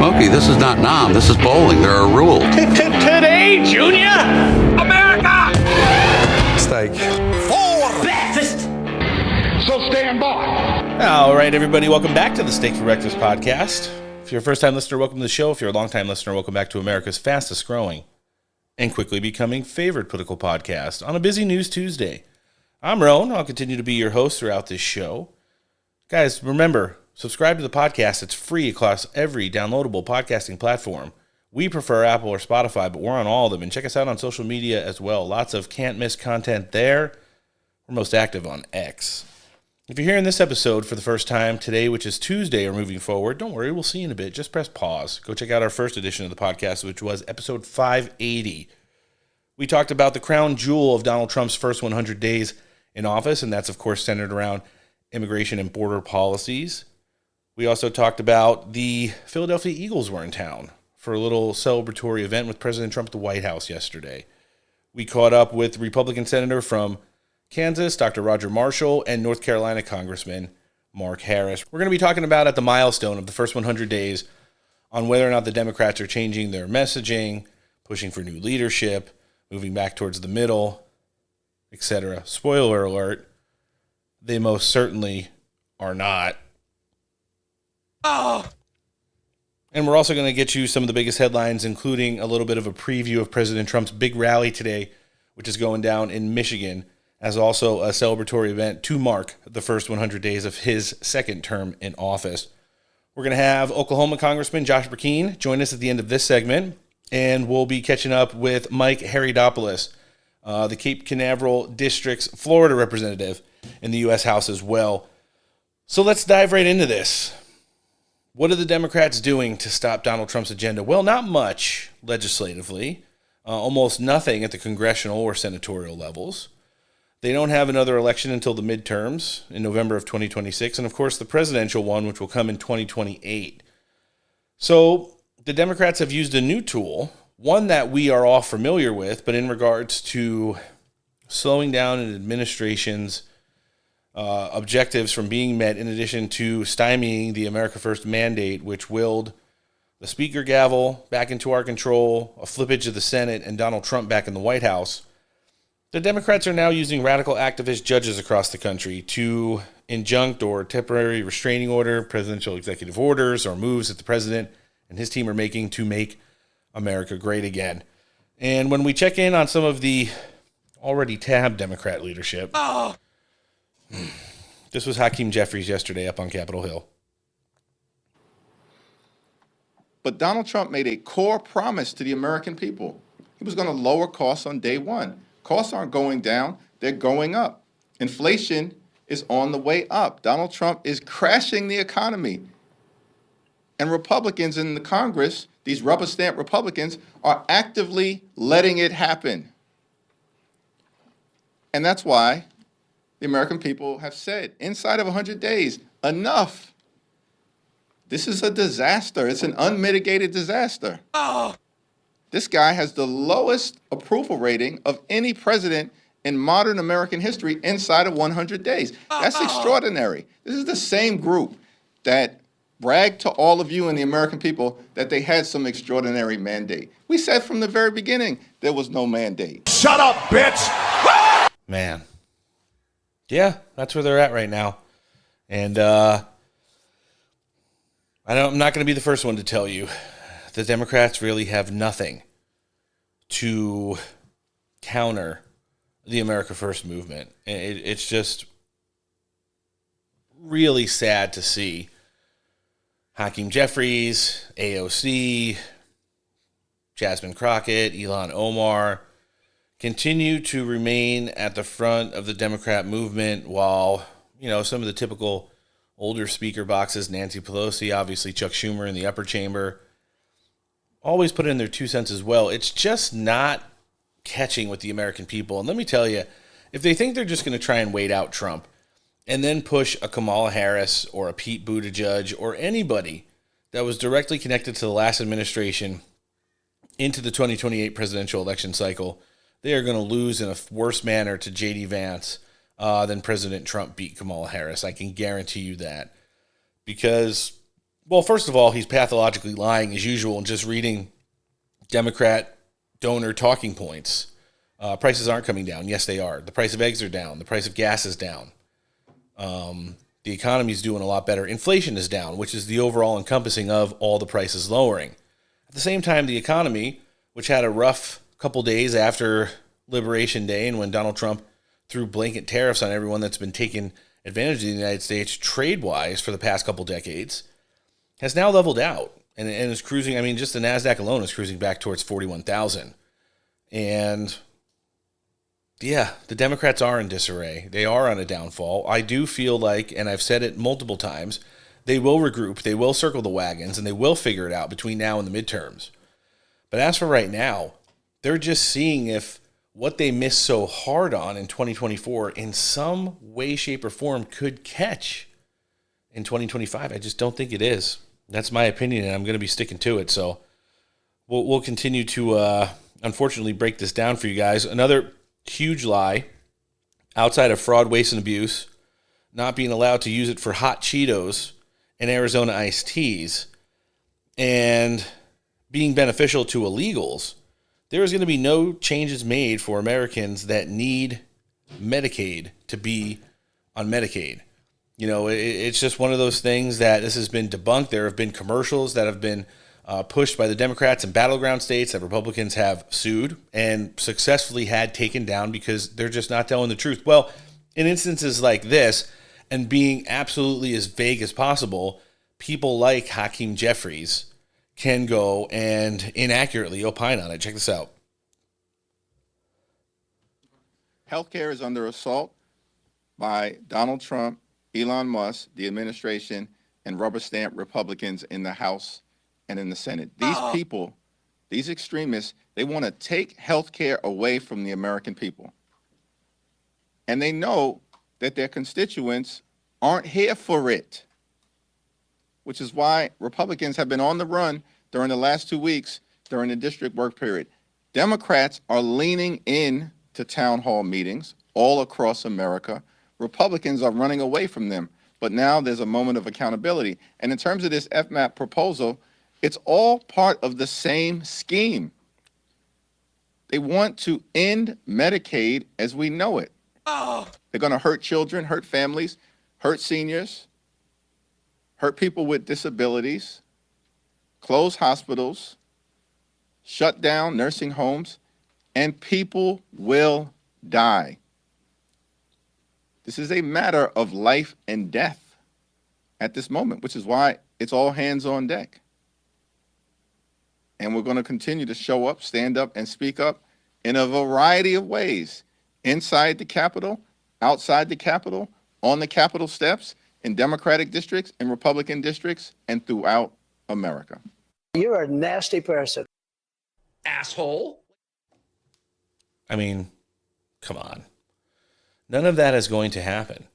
Smokey, this is not Nam. This is bowling. There are rules. Today, Junior! America! Steak. For breakfast! So stand by. All right, everybody, welcome back to the Steak for Breakfast podcast. If you're a first-time listener, welcome to the show. If you're a long-time listener, welcome back to America's fastest-growing and quickly becoming favorite political podcast on a busy News Tuesday. I'm Roan. I'll continue to be your host throughout this show. Guys, remember, subscribe to the podcast. It's free across every downloadable podcasting platform. We prefer Apple or Spotify, but we're on all of them. And check us out on social media as well. Lots of can't-miss content there. We're most active on X. If you're hearing this episode for the first time today, which is Tuesday or moving forward, don't worry, we'll see you in a bit. Just press pause. Go check out our first edition of the podcast, which was episode 580. We talked about the crown jewel of Donald Trump's first 100 days in office, and that's, of course, centered around immigration and border policies. We also talked about the Philadelphia Eagles were in town for a little celebratory event with President Trump at the White House yesterday. We caught up with Republican Senator from Kansas, Dr. Roger Marshall, and North Carolina Congressman Mark Harris. We're going to be talking about at the milestone of the first 100 days on whether or not the Democrats are changing their messaging, pushing for new leadership, moving back towards the middle, etc. Spoiler alert, they most certainly are not. Oh. And we're also going to get you some of the biggest headlines, including a little bit of a preview of President Trump's big rally today, which is going down in Michigan, as also a celebratory event to mark the first 100 days of his second term in office. We're going to have Oklahoma Congressman Josh Brecheen join us at the end of this segment, and we'll be catching up with Mike Haridopolos, the Cape Canaveral District's Florida representative in the U.S. House as well. So let's dive right into this. What are the Democrats doing to stop Donald Trump's agenda? Well, not much legislatively, almost nothing at the congressional or senatorial levels. They don't have another election until the midterms in November of 2026, and of course the presidential one, which will come in 2028. So the Democrats have used a new tool, one that we are all familiar with, but in regards to slowing down an administration's objectives from being met, in addition to stymieing the America First mandate, which willed the speaker gavel back into our control, a flippage of the Senate, and Donald Trump back in the White House. The Democrats are now using radical activist judges across the country to injunct or temporary restraining order, presidential executive orders, or moves that the president and his team are making to make America great again. And when we check in on some of the already tabbed Democrat leadership, this was Hakeem Jeffries yesterday up on Capitol Hill. But Donald Trump made a core promise to the American people. He was going to lower costs on day one. Costs aren't going down, they're going up. Inflation is on the way up. Donald Trump is crashing the economy. And Republicans in the Congress, these rubber stamp Republicans, are actively letting it happen. And that's why the American people have said, inside of 100 days, enough. This is a disaster. It's an unmitigated disaster. This guy has the lowest approval rating of any president in modern American history inside of 100 days. That's extraordinary. This is the same group that bragged to all of you and the American people that they had some extraordinary mandate. We said from the very beginning there was no mandate. Shut up, bitch! Man. Yeah, that's where they're at right now. And I'm not going to be the first one to tell you the Democrats really have nothing to counter the America First movement. It's just really sad to see Hakeem Jeffries, AOC, Jasmine Crockett, Ilhan Omar continue to remain at the front of the Democrat movement while, some of the typical older speaker boxes, Nancy Pelosi, obviously Chuck Schumer in the upper chamber, always put in their 2 cents as well. It's just not catching with the American people. And let me tell you, if they think they're just going to try and wait out Trump and then push a Kamala Harris or a Pete Buttigieg or anybody that was directly connected to the last administration into the 2028 presidential election cycle, they are going to lose in a worse manner to J.D. Vance than President Trump beat Kamala Harris. I can guarantee you that. Because Well, first of all, he's pathologically lying as usual and just reading Democrat donor talking points. Prices aren't coming down. Yes, they are. The price of eggs are down. The price of gas is down. The economy is doing a lot better. Inflation is down, which is the overall encompassing of all the prices lowering. At the same time, the economy, which had a rough couple days after Liberation Day and when Donald Trump threw blanket tariffs on everyone that's been taking advantage of the United States trade-wise for the past couple decades, has now leveled out and is cruising. I mean, just the NASDAQ alone is cruising back towards 41,000. And yeah, the Democrats are in disarray. They are on a downfall. I do feel like, and I've said it multiple times, they will regroup, they will circle the wagons, and they will figure it out between now and the midterms. But as for right now, they're just seeing if what they missed so hard on in 2024 in some way, shape, or form could catch in 2025. I just don't think it is. That's my opinion, and I'm going to be sticking to it. So we'll continue to, unfortunately, break this down for you guys. Another huge lie, outside of fraud, waste, and abuse, not being allowed to use it for hot Cheetos and Arizona iced teas, and being beneficial to illegals. There is going to be no changes made for Americans that need Medicaid to be on Medicaid. You know, it's just one of those things that this has been debunked. There have been commercials that have been pushed by the Democrats in battleground states that Republicans have sued and successfully had taken down because they're just not telling the truth. Well, in instances like this, and being absolutely as vague as possible, people like Hakeem Jeffries can go and inaccurately opine on it. Check this out. Healthcare is under assault by Donald Trump, Elon Musk, the administration, and rubber stamp Republicans in the House and in the Senate. These people, these extremists, they want to take healthcare away from the American people. And they know that their constituents aren't here for it, which is why Republicans have been on the run during the last 2 weeks during the district work period. Democrats are leaning in to town hall meetings all across America. Republicans are running away from them. But now there's a moment of accountability. And in terms of this FMAP proposal, it's all part of the same scheme. They want to end Medicaid as we know it. They're going to hurt children, hurt families, hurt seniors, hurt people with disabilities, close hospitals, shut down nursing homes, and people will die. This is a matter of life and death at this moment, which is why it's all hands on deck. And we're going to continue to show up, stand up, and speak up in a variety of ways, inside the Capitol, outside the Capitol, on the Capitol steps, in Democratic districts, in Republican districts, and throughout America. You're a nasty person. Asshole. I mean, come on. None of that is going to happen.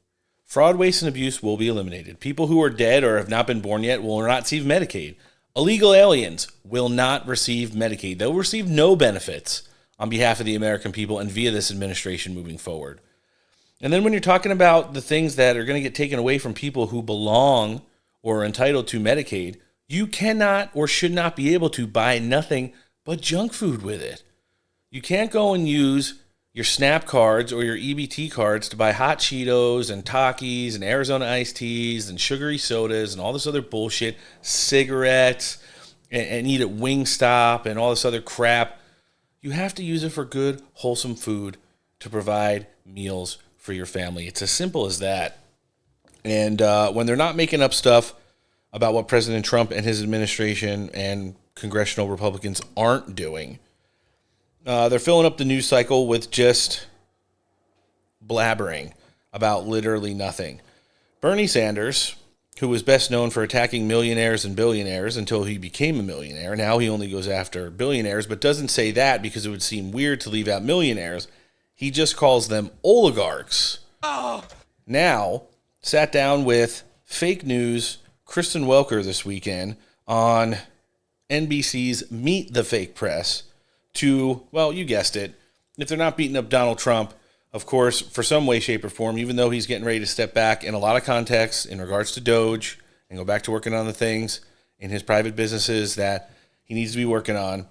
Fraud, waste, and abuse will be eliminated. People who are dead or have not been born yet will not receive Medicaid. Illegal aliens will not receive Medicaid. They'll receive no benefits on behalf of the American people and via this administration moving forward. And then when you're talking about the things that are going to get taken away from people who belong or are entitled to Medicaid, you cannot or should not be able to buy nothing but junk food with it. You can't go and use your SNAP cards or your EBT cards to buy hot Cheetos and Takis and Arizona iced teas and sugary sodas and all this other bullshit, cigarettes, and eat at Wingstop and all this other crap. You have to use it for good, wholesome food to provide meals for your family. It's as simple as that. And when they're not making up stuff about what President Trump and his administration and congressional Republicans aren't doing, they're filling up the news cycle with just blabbering about literally nothing. Bernie Sanders, who was best known for attacking millionaires and billionaires until he became a millionaire. Now he only goes after billionaires, but doesn't say that because it would seem weird to leave out millionaires. He just calls them oligarchs. Now, sat down with fake news Kristen Welker this weekend on NBC's Meet the Fake Press to, well, you guessed it, if they're not beating up Donald Trump, of course, for some way, shape, or form, even though he's getting ready to step back in a lot of contexts in regards to Doge and go back to working on the things in his private businesses that he needs to be working on,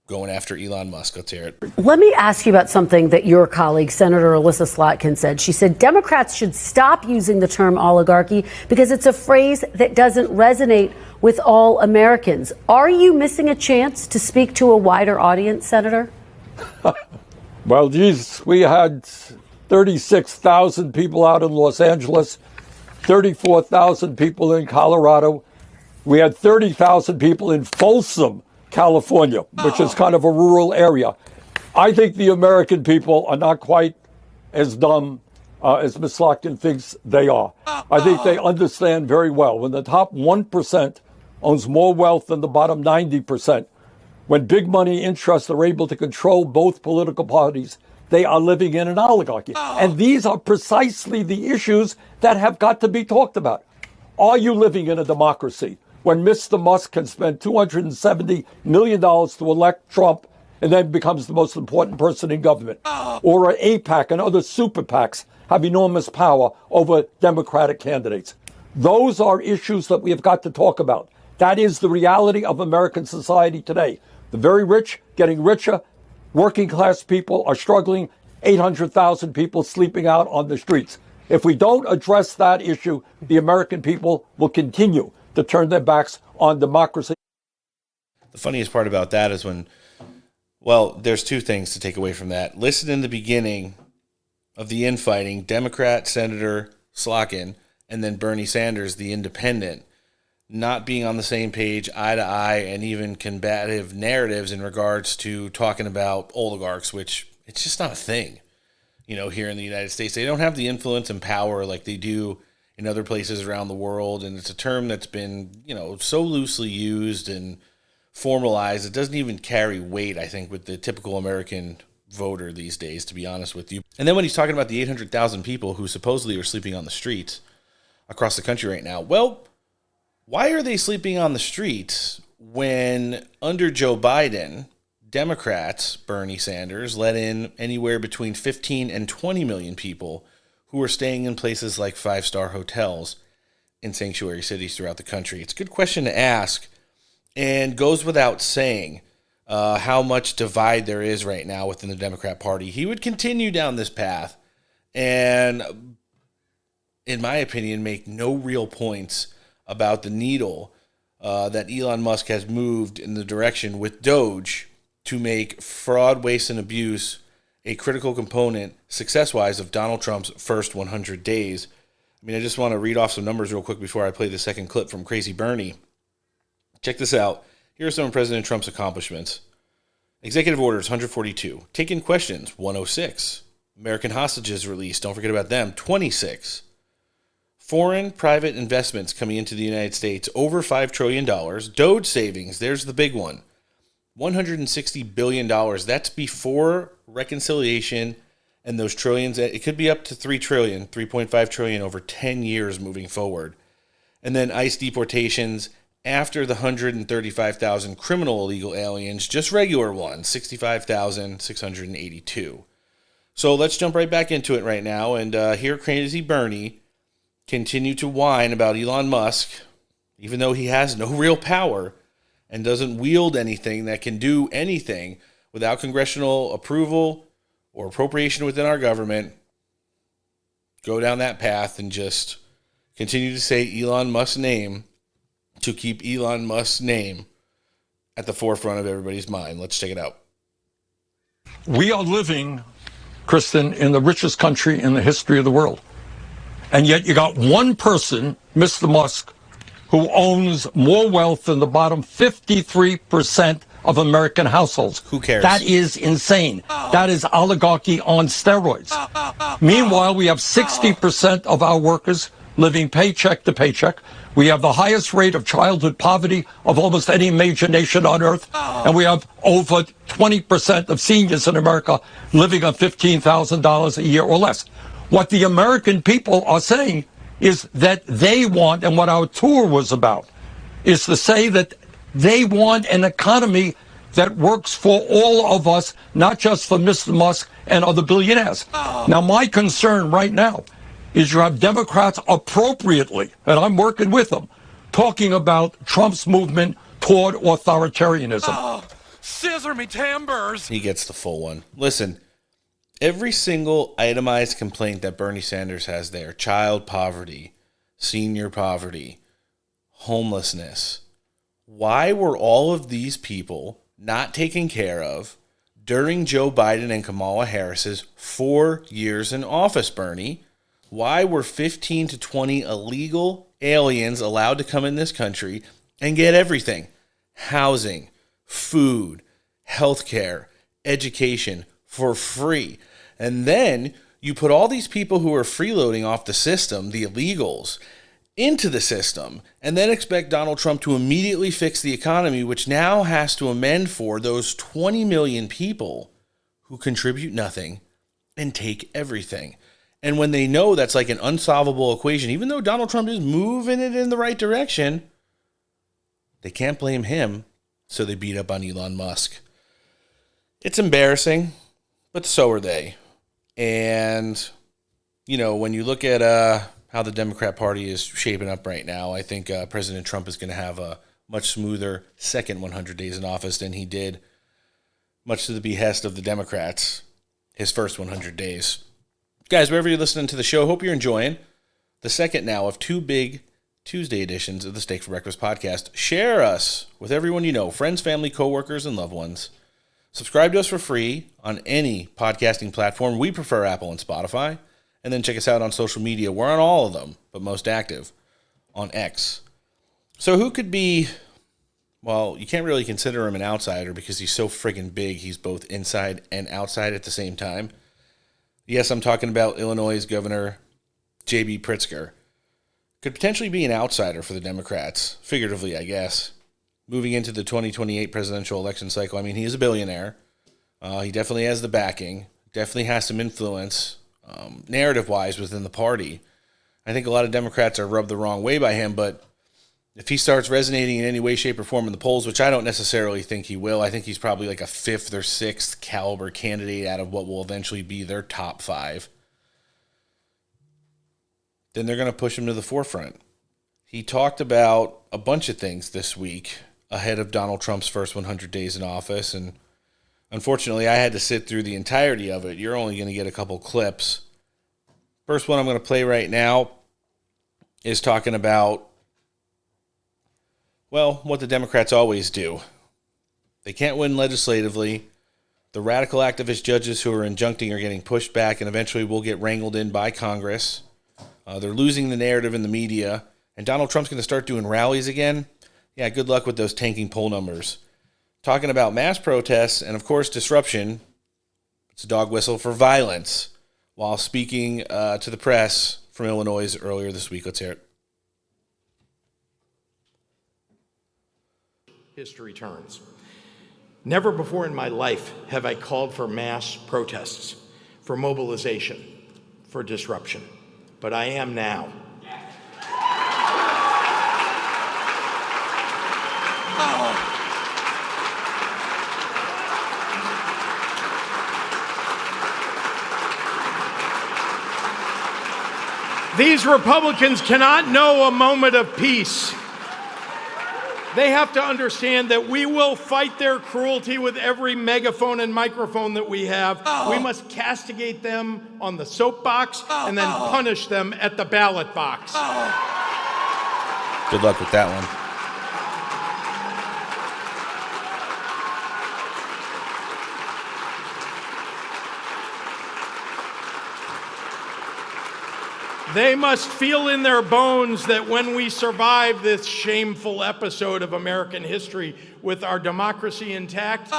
going after Elon Musk. Let's hear it. Let me ask you about something that your colleague, Senator Alyssa Slotkin, said. She said Democrats should stop using the term oligarchy because it's a phrase that doesn't resonate with all Americans. Are you missing a chance to speak to a wider audience, Senator? Well, geez, we had 36,000 people out in Los Angeles, 34,000 people in Colorado. We had 30,000 people in Folsom, California, which is kind of a rural area. I think the American people are not quite as dumb as Ms. Slotkin thinks they are. I think they understand very well. When the top 1% owns more wealth than the bottom 90%, when big money interests are able to control both political parties, they are living in an oligarchy. And these are precisely the issues that have got to be talked about. Are you living in a democracy when Mr. Musk can spend $270 million to elect Trump and then becomes the most important person in government? Or AIPAC and other super PACs have enormous power over Democratic candidates? Those are issues that we have got to talk about. That is the reality of American society today. The very rich getting richer. Working class people are struggling. 800,000 people sleeping out on the streets. If we don't address that issue, the American people will continue to turn their backs on democracy. The funniest part about that is when, well, there's two things to take away from that. Listen in the beginning of the infighting, Democrat Senator Slotkin and then Bernie Sanders, the independent, not being on the same page, eye to eye, and even combative narratives in regards to talking about oligarchs, which it's just not a thing, here in the United States. They don't have the influence and power like they do in other places around the world, and it's a term that's been, so loosely used and formalized, it doesn't even carry weight, I think, with the typical American voter these days, to be honest with you. And then when he's talking about the 800,000 people who supposedly are sleeping on the streets across the country right now, well, why are they sleeping on the streets when under Joe Biden, Democrats, Bernie Sanders, let in anywhere between 15 and 20 million people who are staying in places like five-star hotels in sanctuary cities throughout the country? It's a good question to ask, and goes without saying how much divide there is right now within the Democrat Party. He would continue down this path and, in my opinion, make no real points about the needle that Elon Musk has moved in the direction with Doge to make fraud, waste, and abuse a critical component, success-wise, of Donald Trump's first 100 days. I just want to read off some numbers real quick before I play the second clip from Crazy Bernie. Check this out. Here are some of President Trump's accomplishments. Executive orders, 142. Taken questions, 106. American hostages released, don't forget about them, 26. Foreign private investments coming into the United States, over $5 trillion. Doge savings, there's the big one. $160 billion. That's before reconciliation and those trillions. It could be up to $3 trillion, $3.5 trillion over 10 years moving forward. And then ICE deportations after the 135,000 criminal illegal aliens, just regular ones, 65,682. So let's jump right back into it right now and hear Crazy Bernie continue to whine about Elon Musk, even though he has no real power and doesn't wield anything that can do anything without congressional approval or appropriation within our government. Go down that path and just continue to say Elon Musk's name to keep Elon Musk's name at the forefront of everybody's mind. Let's check it out. We are living, Kristen, in the richest country in the history of the world. And yet you got one person, Mr. Musk, who owns more wealth than the bottom 53% of American households. Who cares? That is insane. That is oligarchy on steroids. Meanwhile, we have 60% of our workers living paycheck to paycheck. We have the highest rate of childhood poverty of almost any major nation on earth. And we have over 20% of seniors in America living on $15,000 a year or less. What the American people are saying is that they want, and what our tour was about, is to say that they want an economy that works for all of us, not just for Mr. Musk and other billionaires. Now, my concern right now is you have Democrats appropriately, and I'm working with them, talking about Trump's movement toward authoritarianism. Scissor me timbers. He gets the full one. Listen, every single itemized complaint that Bernie Sanders has there, child poverty, senior poverty, homelessness, why were all of these people not taken care of during Joe Biden and Kamala Harris's 4 years in office, Bernie? Why were 15 to 20 illegal aliens allowed to come in this country and get everything? Housing, food, healthcare, education for free. And then you put all these people who are freeloading off the system, the illegals, into the system, and then expect Donald Trump to immediately fix the economy, which now has to amend for those 20 million people who contribute nothing and take everything. And when they know that's like an unsolvable equation, even though Donald Trump is moving it in the right direction, they can't blame him, so they beat up on Elon Musk. It's embarrassing, but so are they. And, you know, when you look at how the Democrat Party is shaping up right now, I think President Trump is going to have a much smoother second 100 days in office than he did, much to the behest of the Democrats, his first 100 days. Guys, wherever you're listening to the show, hope you're enjoying the second now of two big Tuesday editions of the Steak for Breakfast podcast. Share us with everyone you know, friends, family, coworkers, and loved ones. Subscribe to us for free on any podcasting platform. We prefer Apple and Spotify. And then check us out on social media. We're on all of them, but most active on X. So who could be, well, you can't really consider him an outsider because he's so friggin' big. He's both inside and outside at the same time. Yes, I'm talking about Illinois' Governor J.B. Pritzker. Could potentially be an outsider for the Democrats, figuratively, I guess. Moving into the 2028 presidential election cycle, I mean, he is a billionaire. He definitely has the backing, definitely has some influence, narrative-wise, within the party. I think a lot of Democrats are rubbed the wrong way by him, but if he starts resonating in any way, shape, or form in the polls, which I don't necessarily think he will, I think he's probably like a fifth or sixth caliber candidate out of what will eventually be their top five, then they're going to push him to the forefront. He talked about a bunch of things this week ahead of Donald Trump's first 100 days in office, and unfortunately, I had to sit through the entirety of it. You're only going to get a couple clips. First one I'm going to play right now is talking about, well, what the Democrats always do. They can't win legislatively. The radical activist judges who are injuncting are getting pushed back and eventually will get wrangled in by Congress. They're losing the narrative in the media. And Donald Trump's going to start doing rallies again. Yeah, good luck with those tanking poll numbers. Talking about mass protests and, of course, disruption. It's a dog whistle for violence while speaking to the press from Illinois earlier this week. Let's hear it. History turns. Never before in my life have I called for mass protests, for mobilization, for disruption. But I am now. These Republicans cannot know a moment of peace. They have to understand that we will fight their cruelty with every megaphone and microphone that we have. We must castigate them on the soapbox and then punish them at the ballot box. Good luck with that one. They must feel in their bones that when we survive this shameful episode of American history with our democracy intact,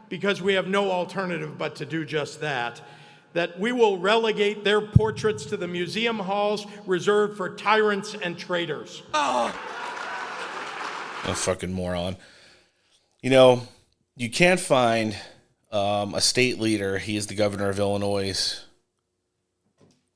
because we have no alternative but to do just that, that we will relegate their portraits to the museum halls reserved for tyrants and traitors. A fucking moron. You know, you can't find a state leader, he is the governor of Illinois,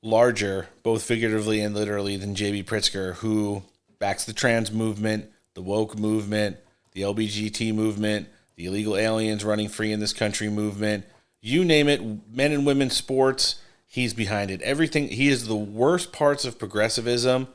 larger, both figuratively and literally, than J.B. Pritzker, who backs the trans movement, the woke movement, the LGBT movement, the illegal aliens running free in this country movement. You name it, men and women's sports. he's behind it. Everything. He is the worst parts of progressivism,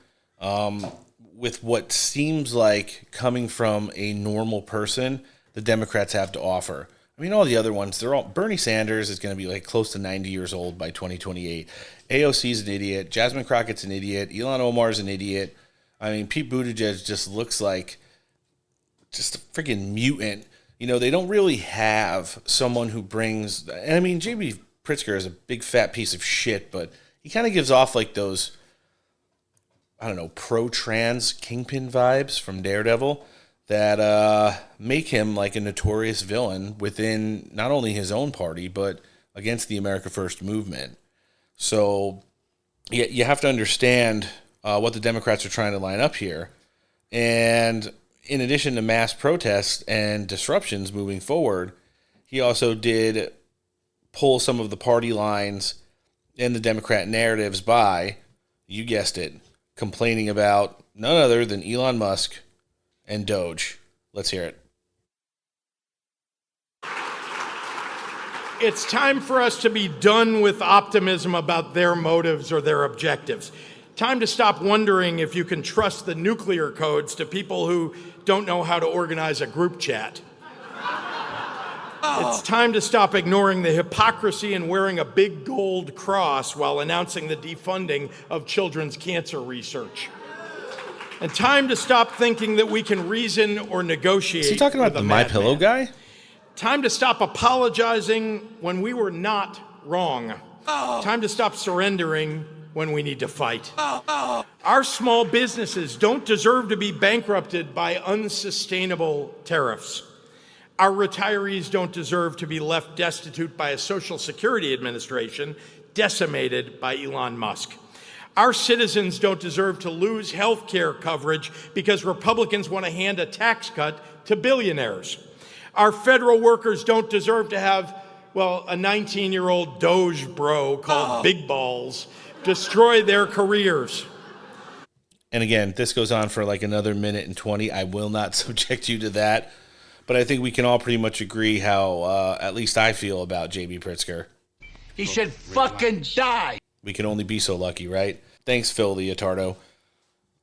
with what seems like coming from a normal person, the Democrats have to offer. I mean, all the other ones, they're all. Bernie Sanders is going to be like close to 90 years old by 2028. AOC's an idiot. Jasmine Crockett's an idiot. Ilhan Omar's an idiot. I mean, Pete Buttigieg just looks like just a freaking mutant. You know, they don't really have someone who brings. And I mean, J.B. Pritzker is a big fat piece of shit, but he kind of gives off like those, I don't know, pro-trans kingpin vibes from Daredevil that make him like a notorious villain within not only his own party, but against the America First movement. So you have to understand what the Democrats are trying to line up here. And in addition to mass protests and disruptions moving forward, he also did pull some of the party lines and the Democrat narratives by, you guessed it, complaining about none other than Elon Musk and Doge. Let's hear it. It's time for us to be done with optimism about their motives or their objectives. Time to stop wondering if you can trust the nuclear codes to people who don't know how to organize a group chat. It's time to stop ignoring the hypocrisy and wearing a big gold cross while announcing the defunding of children's cancer research. And time to stop thinking that we can reason or negotiate. Is he talking about the MyPillow guy? Time to stop apologizing when we were not wrong. Time to stop surrendering when we need to fight. Our small businesses don't deserve to be bankrupted by unsustainable tariffs. Our retirees don't deserve to be left destitute by a Social Security Administration decimated by Elon Musk. Our citizens don't deserve to lose health care coverage because Republicans want to hand a tax cut to billionaires. Our federal workers don't deserve to have, well, a 19-year-old Doge bro called Big Balls destroy their careers. And again, this goes on for like another minute and 20. I will not subject you to that. But I think we can all pretty much agree how, at least I feel about J.B. Pritzker. He should fucking die. We can only be so lucky, right? Thanks, Phil Leotardo.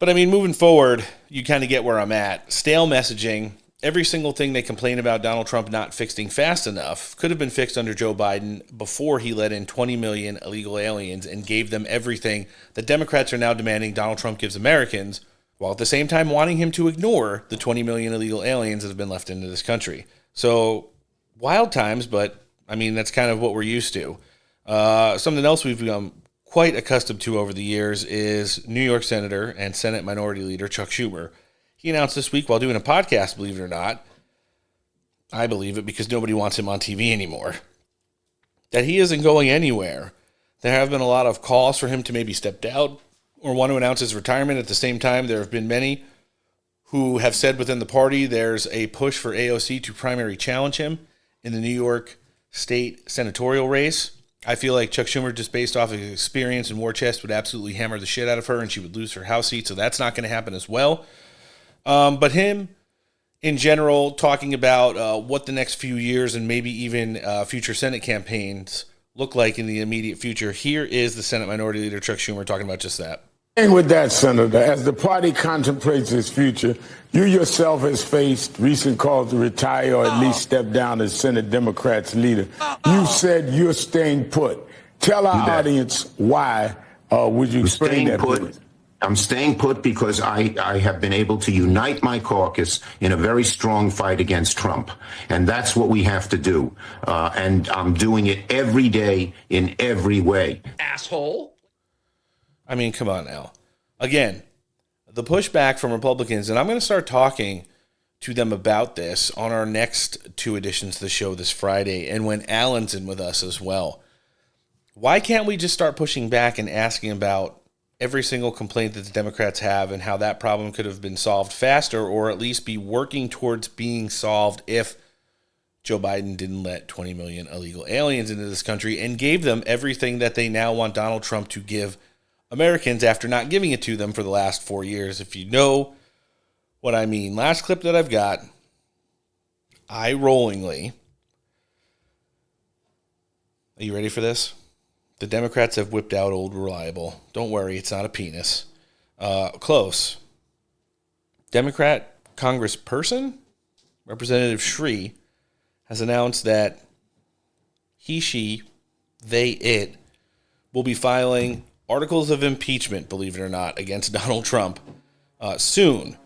But I mean, moving forward, you kind of get where I'm at. Stale messaging. Every single thing they complain about Donald Trump not fixing fast enough could have been fixed under Joe Biden before he let in 20 million illegal aliens and gave them everything that Democrats are now demanding Donald Trump gives Americans, while at the same time wanting him to ignore the 20 million illegal aliens that have been left into this country. So, wild times, but I mean, that's kind of what we're used to. Something else we've become quite accustomed to over the years is New York Senator and Senate Minority Leader Chuck Schumer. He announced this week while doing a podcast, believe it or not, I believe it because nobody wants him on TV anymore, that he isn't going anywhere. There have been a lot of calls for him to maybe step down or want to announce his retirement. At the same time, there have been many who have said within the party there's a push for AOC to primary challenge him in the New York State senatorial race. I feel like Chuck Schumer, just based off of his experience in war chest, would absolutely hammer the shit out of her and she would lose her House seat, so that's not going to happen as well. But him, in general, talking about what the next few years and maybe even future Senate campaigns look like in the immediate future, here is the Senate Minority Leader Chuck Schumer talking about just that. And with that, Senator, as the party contemplates its future, you yourself has faced recent calls to retire or at least step down as Senate Democrats leader. You said you're staying put. Tell our audience why. Would you explain that, please? I'm staying put because I have been able to unite my caucus in a very strong fight against Trump. And that's what we have to do. And I'm doing it every day in every way. Asshole. I mean, come on now. Again, the pushback from Republicans, and I'm going to start talking to them about this on our next two editions of the show this Friday and when Alan's in with us as well. Why can't we just start pushing back and asking about every single complaint that the Democrats have and how that problem could have been solved faster or at least be working towards being solved if Joe Biden didn't let 20 million illegal aliens into this country and gave them everything that they now want Donald Trump to give Americans after not giving it to them for the last 4 years. If you know what I mean. Last clip that I've got, eye-rollingly. Are you ready for this? The Democrats have whipped out old reliable. Don't worry, it's not a penis. Close. Democrat Congressperson, Representative Shree, has announced that he, she, they, it will be filing articles of impeachment, believe it or not, against Donald Trump soon.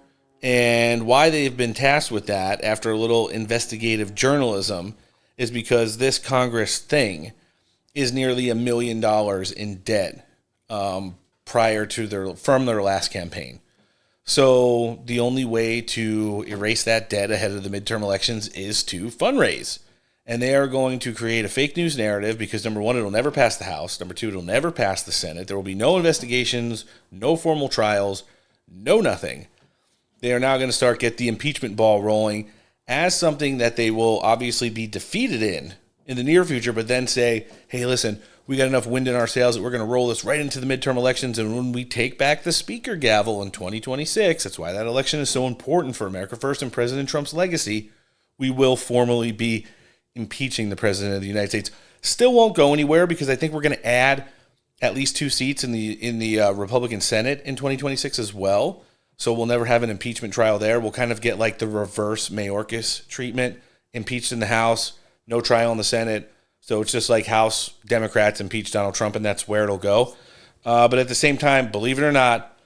And why they've been tasked with that after a little investigative journalism is because this Congress thing is nearly $1 million in debt prior to from their last campaign. So the only way to erase that debt ahead of the midterm elections is to fundraise. And they are going to create a fake news narrative because, number one, it'll never pass the House. Number two, it'll never pass the Senate. There will be no investigations, no formal trials, no nothing. They are now going to get the impeachment ball rolling as something that they will obviously be defeated in the near future, but then say, hey, listen, we got enough wind in our sails that we're going to roll this right into the midterm elections. And when we take back the speaker gavel in 2026, that's why that election is so important for America First and President Trump's legacy, we will formally be impeaching the president of the United States. Still won't go anywhere because I think we're going to add at least 2 seats in the Republican Senate in 2026 as well. So we'll never have an impeachment trial there. We'll kind of get like the reverse Mayorkas treatment, impeached in the House, no trial in the Senate. So it's just like House Democrats impeach Donald Trump, and that's where it'll go. But at the same time, believe it or not,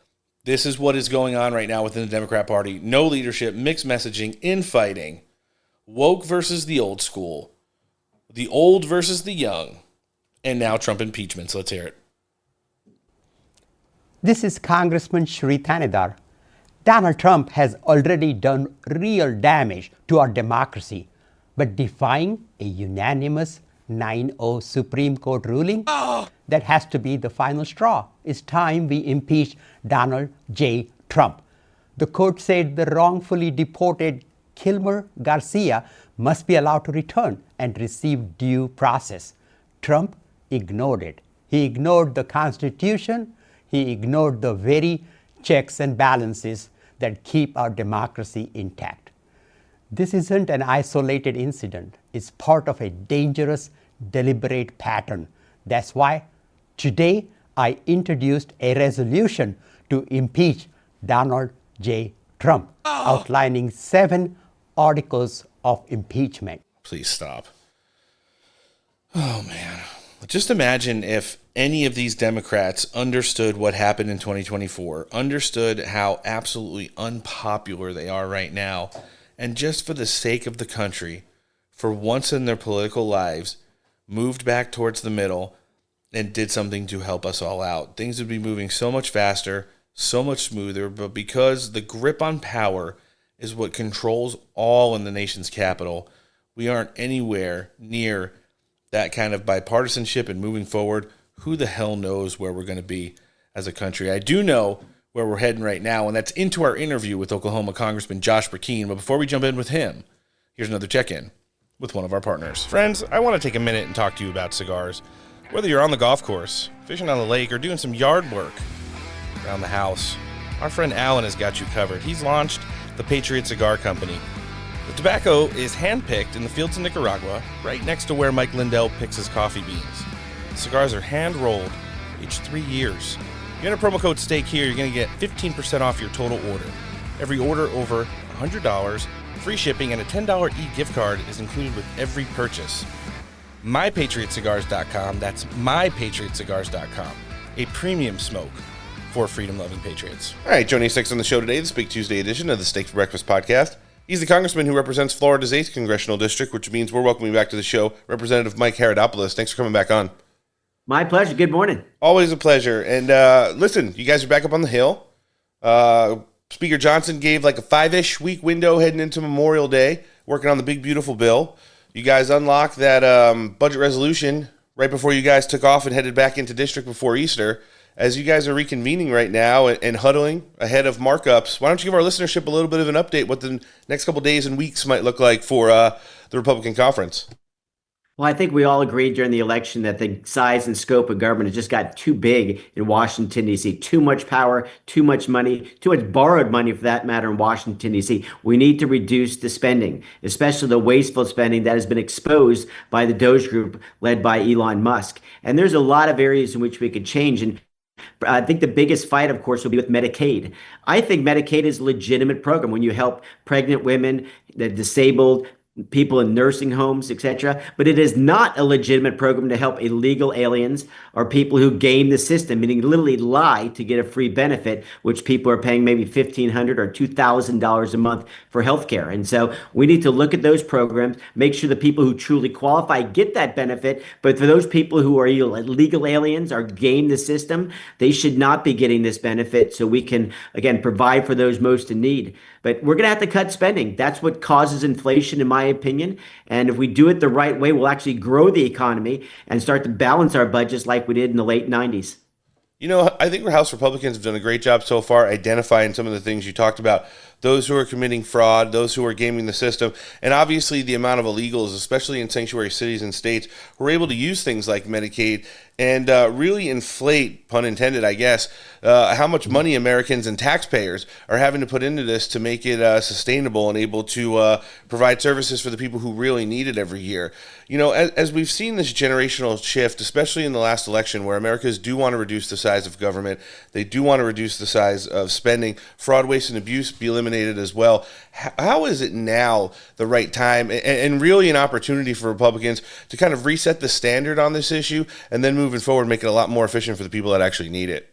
this is what is going on right now within the Democrat Party. No leadership, mixed messaging, infighting, woke versus the old school, the old versus the young, and now Trump impeachments. Let's hear it. This is Congressman Shri Thanedar. Donald Trump has already done real damage to our democracy, but defying a unanimous 9-0 Supreme Court ruling, that has to be the final straw. It's time we impeach Donald J. Trump. The court said the wrongfully deported Kilmer Garcia must be allowed to return and receive due process. Trump ignored it. He ignored the Constitution. He ignored the very checks and balances that keep our democracy intact. This isn't an isolated incident. It's part of a dangerous, deliberate pattern. That's why today I introduced a resolution to impeach Donald J. Trump, outlining 7 articles of impeachment. Please stop. Oh, man. Just imagine if any of these Democrats understood what happened in 2024, understood how absolutely unpopular they are right now, and just for the sake of the country, for once in their political lives, moved back towards the middle and did something to help us all out. Things would be moving so much faster, so much smoother, but because the grip on power is what controls all in the nation's capital, we aren't anywhere near that kind of bipartisanship and moving forward. Who the hell knows where we're going to be as a country? I do know where we're heading right now, and that's into our interview with Oklahoma Congressman Josh Brecheen. But before we jump in with him, here's another check-in with one of our partners. Friends, I want to take a minute and talk to you about cigars. Whether you're on the golf course, fishing on the lake, or doing some yard work around the house, our friend Alan has got you covered. He's launched the Patriot Cigar Company. The tobacco is hand-picked in the fields of Nicaragua, right next to where Mike Lindell picks his coffee beans. The cigars are hand-rolled, aged 3 years. You enter promo code STEAK here, you're going to get 15% off your total order. Every order over $100, free shipping, and a $10 e-gift card is included with every purchase. MyPatriotCigars.com, that's MyPatriotCigars.com, a premium smoke for freedom-loving patriots. All right, joining us next on the show today, this Big Tuesday edition of the Steak for Breakfast podcast. He's the congressman who represents Florida's 8th Congressional District, which means we're welcoming back to the show Representative Mike Haridopolos. Thanks for coming back on. My pleasure. Good morning. Always a pleasure. And listen, you guys are back up on the Hill. Speaker Johnson gave like a 5-ish week window heading into Memorial Day, working on the big, beautiful bill. You guys unlocked that budget resolution right before you guys took off and headed back into district before Easter. As you guys are reconvening right now and huddling ahead of markups, why don't you give our listenership a little bit of an update what the next couple days and weeks might look like for the Republican conference? Well, I think we all agreed during the election that the size and scope of government has just got too big in Washington, D.C. Too much power, too much money, too much borrowed money for that matter in Washington, D.C. We need to reduce the spending, especially the wasteful spending that has been exposed by the Doge Group led by Elon Musk. And there's a lot of areas in which we could change. And I think the biggest fight, of course, will be with Medicaid. I think Medicaid is a legitimate program when you help pregnant women, the disabled, people in nursing homes, etc. But it is not a legitimate program to help illegal aliens or people who game the system, meaning literally lie to get a free benefit, which people are paying maybe $1,500 or $2,000 a month for healthcare. And so we need to look at those programs, make sure the people who truly qualify get that benefit. But for those people who are illegal aliens or game the system, they should not be getting this benefit so we can, again, provide for those most in need. But we're going to have to cut spending. That's what causes inflation, in my opinion. And if we do it the right way, we'll actually grow the economy and start to balance our budgets like we did in the late 90s. You know, I think House Republicans have done a great job so far identifying some of the things you talked about. Those who are committing fraud, those who are gaming the system, and obviously the amount of illegals, especially in sanctuary cities and states, who are able to use things like Medicaid and really inflate, pun intended, I guess, how much money Americans and taxpayers are having to put into this to make it sustainable and able to provide services for the people who really need it every year. You know, as we've seen this generational shift, especially in the last election, where Americans do want to reduce the size of government, they do want to reduce the size of spending, fraud, waste, and abuse be eliminated as well. How is it now the right time and really an opportunity for Republicans to kind of reset the standard on this issue and then moving forward make it a lot more efficient for the people that actually need it?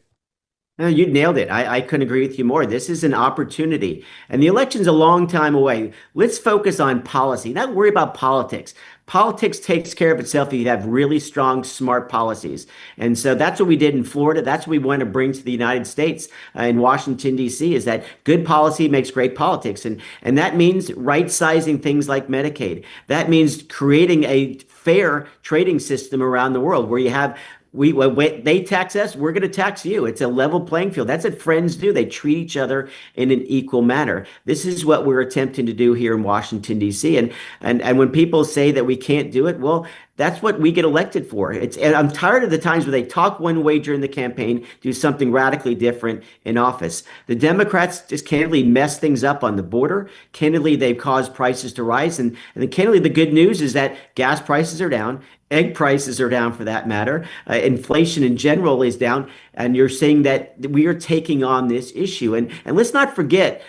No, you nailed it. I couldn't agree with you more. This is an opportunity. And the election's a long time away. Let's focus on policy, not worry about politics. Politics takes care of itself if you have really strong, smart policies. And so that's what we did in Florida. That's what we want to bring to the United States in Washington, D.C., is that good policy makes great politics. And that means right-sizing things like Medicaid. That means creating a fair trading system around the world where you have when they tax us, we're going to tax you. It's a level playing field. That's what friends do. They treat each other in an equal manner. This is what we're attempting to do here in Washington, D.C. And when people say that we can't do it, well, that's what we get elected for. And I'm tired of the times where they talk one way during the campaign, do something radically different in office. The Democrats just candidly mess things up on the border. Candidly, they've caused prices to rise. And then candidly, the good news is that gas prices are down. Egg prices are down for that matter. Inflation in general is down. And you're saying that we are taking on this issue. And let's not forget,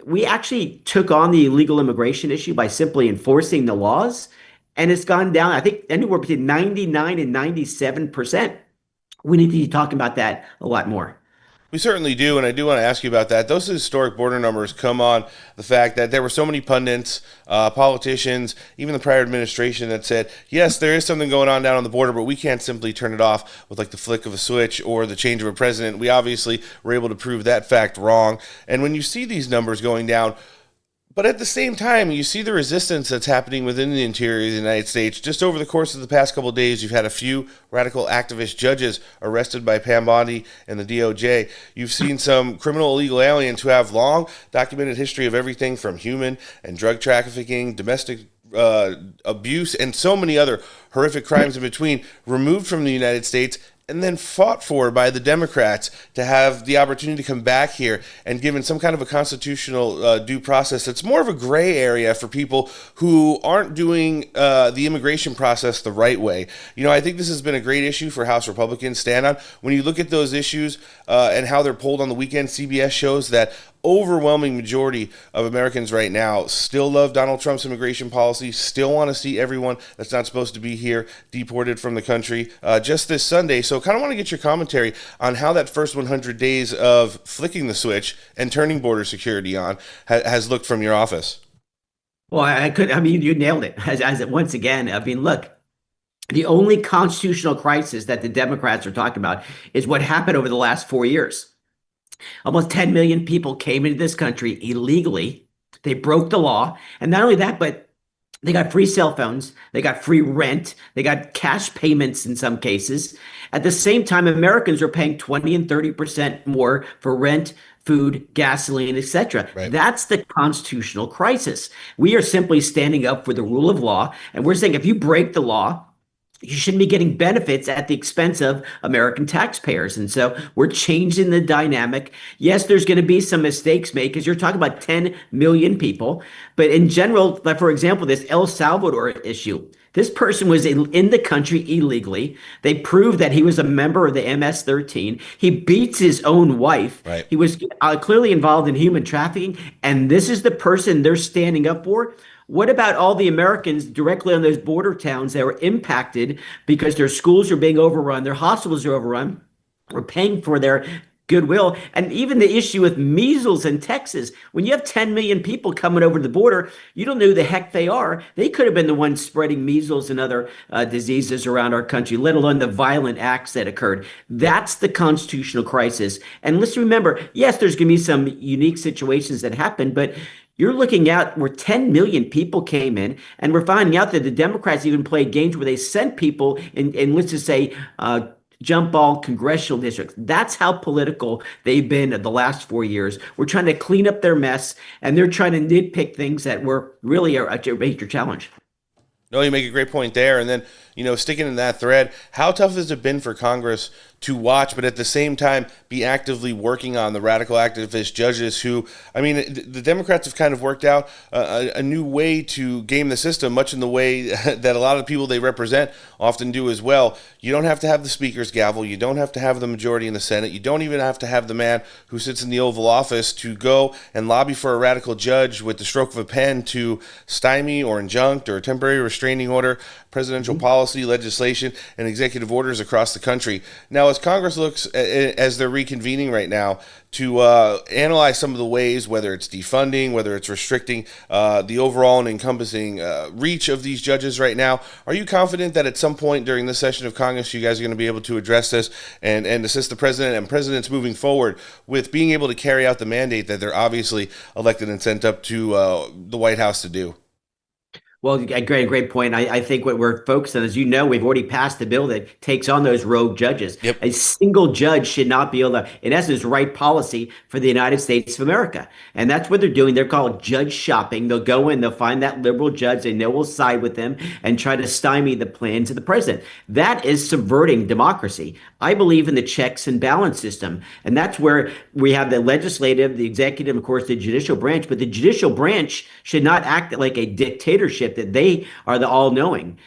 we actually took on the illegal immigration issue by simply enforcing the laws. And it's gone down, I think, anywhere between 99 and 97%. We need to be talking about that a lot more. We certainly do, and I do want to ask you about that. Those historic border numbers come on the fact that there were so many pundits, politicians, even the prior administration that said, yes, there is something going on down on the border, but we can't simply turn it off with like the flick of a switch or the change of a president. We obviously were able to prove that fact wrong. And when you see these numbers going down, but at the same time, you see the resistance that's happening within the interior of the United States. Just over the course of the past couple of days, you've had a few radical activist judges arrested by Pam Bondi and the DOJ. You've seen some criminal illegal aliens who have long documented history of everything from human and drug trafficking, domestic abuse, and so many other horrific crimes in between removed from the United States and then fought for by the Democrats to have the opportunity to come back here and given some kind of a constitutional due process that's more of a gray area for people who aren't doing the immigration process the right way. You know, I think this has been a great issue for House Republicans to stand on. When you look at those issues and how they're polled on the weekend, CBS shows that overwhelming majority of Americans right now still love Donald Trump's immigration policy, still want to see everyone that's not supposed to be here deported from the country just this Sunday. So kind of want to get your commentary on how that first 100 days of flicking the switch and turning border security on has looked from your office. Well, you nailed it. As it once again, look, the only constitutional crisis that the Democrats are talking about is what happened over the last 4 years. Almost 10 million people came into this country illegally. They broke the law. And not only that, but they got free cell phones. They got free rent. They got cash payments in some cases. At the same time, Americans are paying 20 and 30% more for rent, food, gasoline, etc. Right. That's the constitutional crisis. We are simply standing up for the rule of law, and we're saying if you break the law, you shouldn't be getting benefits at the expense of American taxpayers. And so we're changing the dynamic. Yes, there's going to be some mistakes made because you're talking about 10 million people. But in general, like for example, this El Salvador issue, this person was in the country illegally. They proved that he was a member of the MS-13. He beats his own wife. Right. He was clearly involved in human trafficking. And this is the person they're standing up for. What about all the Americans directly on those border towns that were impacted because their schools are being overrun, their hospitals are overrun, we're paying for their goodwill, and even the issue with measles in Texas. When you have 10 million people coming over the border, you don't know who the heck they are. They could have been the ones spreading measles and other diseases around our country, let alone the violent acts that occurred. That's the constitutional crisis. And let's remember, yes, there's going to be some unique situations that happen, but you're looking at where 10 million people came in, and we're finding out that the Democrats even played games where they sent people in let's just say, jump ball congressional districts. That's how political they've been the last 4 years. We're trying to clean up their mess, and they're trying to nitpick things that were really a major challenge. No, you make a great point there. And then, sticking in that thread, how tough has it been for Congress to watch, but at the same time be actively working on the radical activist judges who, the Democrats have kind of worked out a new way to game the system, much in the way that a lot of the people they represent often do as well. You don't have to have the speaker's gavel. You don't have to have the majority in the Senate. You don't even have to have the man who sits in the Oval Office to go and lobby for a radical judge with the stroke of a pen to stymie or injunct or temporary restraining order presidential policy, legislation, and executive orders across the country. Now, as Congress looks, as they're reconvening right now, to analyze some of the ways, whether it's defunding, whether it's restricting the overall and encompassing reach of these judges right now, are you confident that at some point during this session of Congress, you guys are going to be able to address this and assist the president and presidents moving forward with being able to carry out the mandate that they're obviously elected and sent up to the White House to do? Well, great point. I think what we're focused on, as you know, we've already passed the bill that takes on those rogue judges. Yep. A single judge should not be able to, in essence, write policy for the United States of America. And that's what they're doing. They're called judge shopping. They'll go in, they'll find that liberal judge they know will side with them and try to stymie the plans of the president. That is subverting democracy. I believe in the checks and balance system. And that's where we have the legislative, the executive, of course, the judicial branch. But the judicial branch should not act like a dictatorship that they are the all-knowing.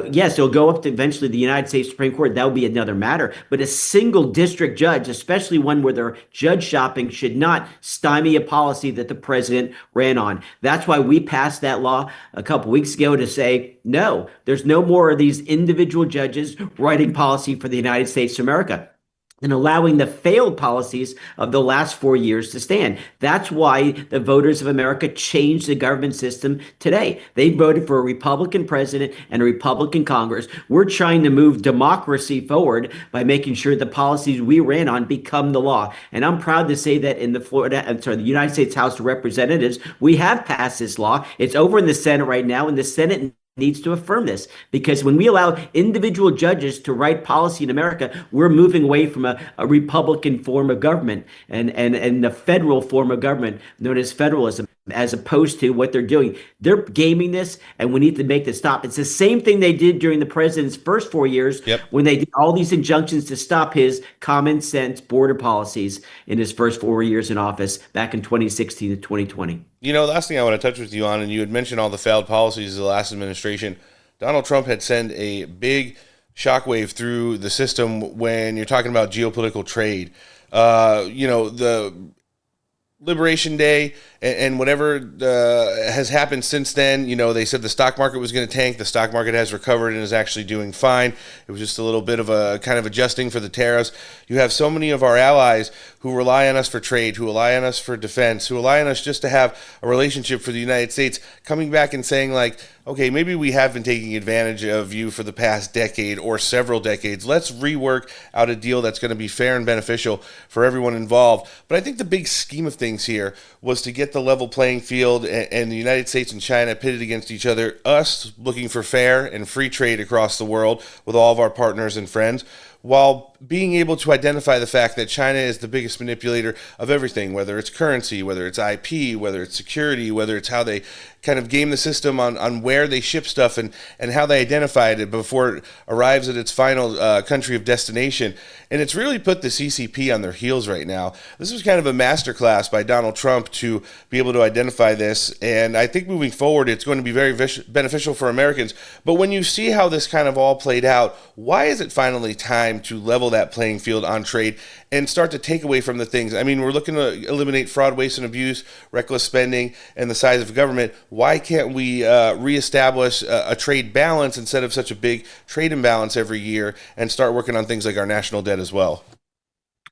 Yes, it'll go up to eventually the United States Supreme Court. That will be another matter. But a single district judge, especially one where they're judge shopping, should not stymie a policy that the president ran on. That's why we passed that law a couple weeks ago to say, no, there's no more of these individual judges writing policy for the United States of America and allowing the failed policies of the last 4 years to stand. That's why the voters of America changed the government system today. They voted for a Republican president and a Republican Congress. We're trying to move democracy forward by making sure the policies we ran on become the law. And I'm proud to say that in the United States House of Representatives, we have passed this law. It's over in the Senate right now, and the Senate needs to affirm this, because when we allow individual judges to write policy in America, we're moving away from a Republican form of government and the federal form of government known as federalism, as opposed to what they're doing. They're gaming this, and we need to make this stop. It's the same thing they did during the president's first 4 years when they did all these injunctions to stop his common sense border policies in his first 4 years in office back in 2016 to 2020. Last thing I want to touch with you on, and you had mentioned all the failed policies of the last administration. Donald Trump had sent a big shockwave through the system when you're talking about geopolitical trade. The Liberation Day and whatever has happened since then, they said the stock market was going to tank. The stock market has recovered and is actually doing fine. It was just a little bit of a kind of adjusting for the tariffs. You have so many of our allies who rely on us for trade, who rely on us for defense, who rely on us just to have a relationship for the United States, coming back and saying like, okay, maybe we have been taking advantage of you for the past decade or several decades. Let's rework out a deal that's going to be fair and beneficial for everyone involved. But I think the big scheme of things here was to get the level playing field and the United States and China pitted against each other, us looking for fair and free trade across the world with all of our partners and friends, while being able to identify the fact that China is the biggest manipulator of everything, whether it's currency, whether it's IP, whether it's security, whether it's how they kind of game the system on where they ship stuff and how they identify it before it arrives at its final country of destination. And it's really put the CCP on their heels right now. This was kind of a masterclass by Donald Trump to be able to identify this. And I think moving forward, it's going to be very beneficial for Americans. But when you see how this kind of all played out, why is it finally time to level that playing field on trade and start to take away from the things? I mean, we're looking to eliminate fraud, waste, and abuse, reckless spending, and the size of government. Why can't we reestablish a trade balance instead of such a big trade imbalance every year and start working on things like our national debt as well?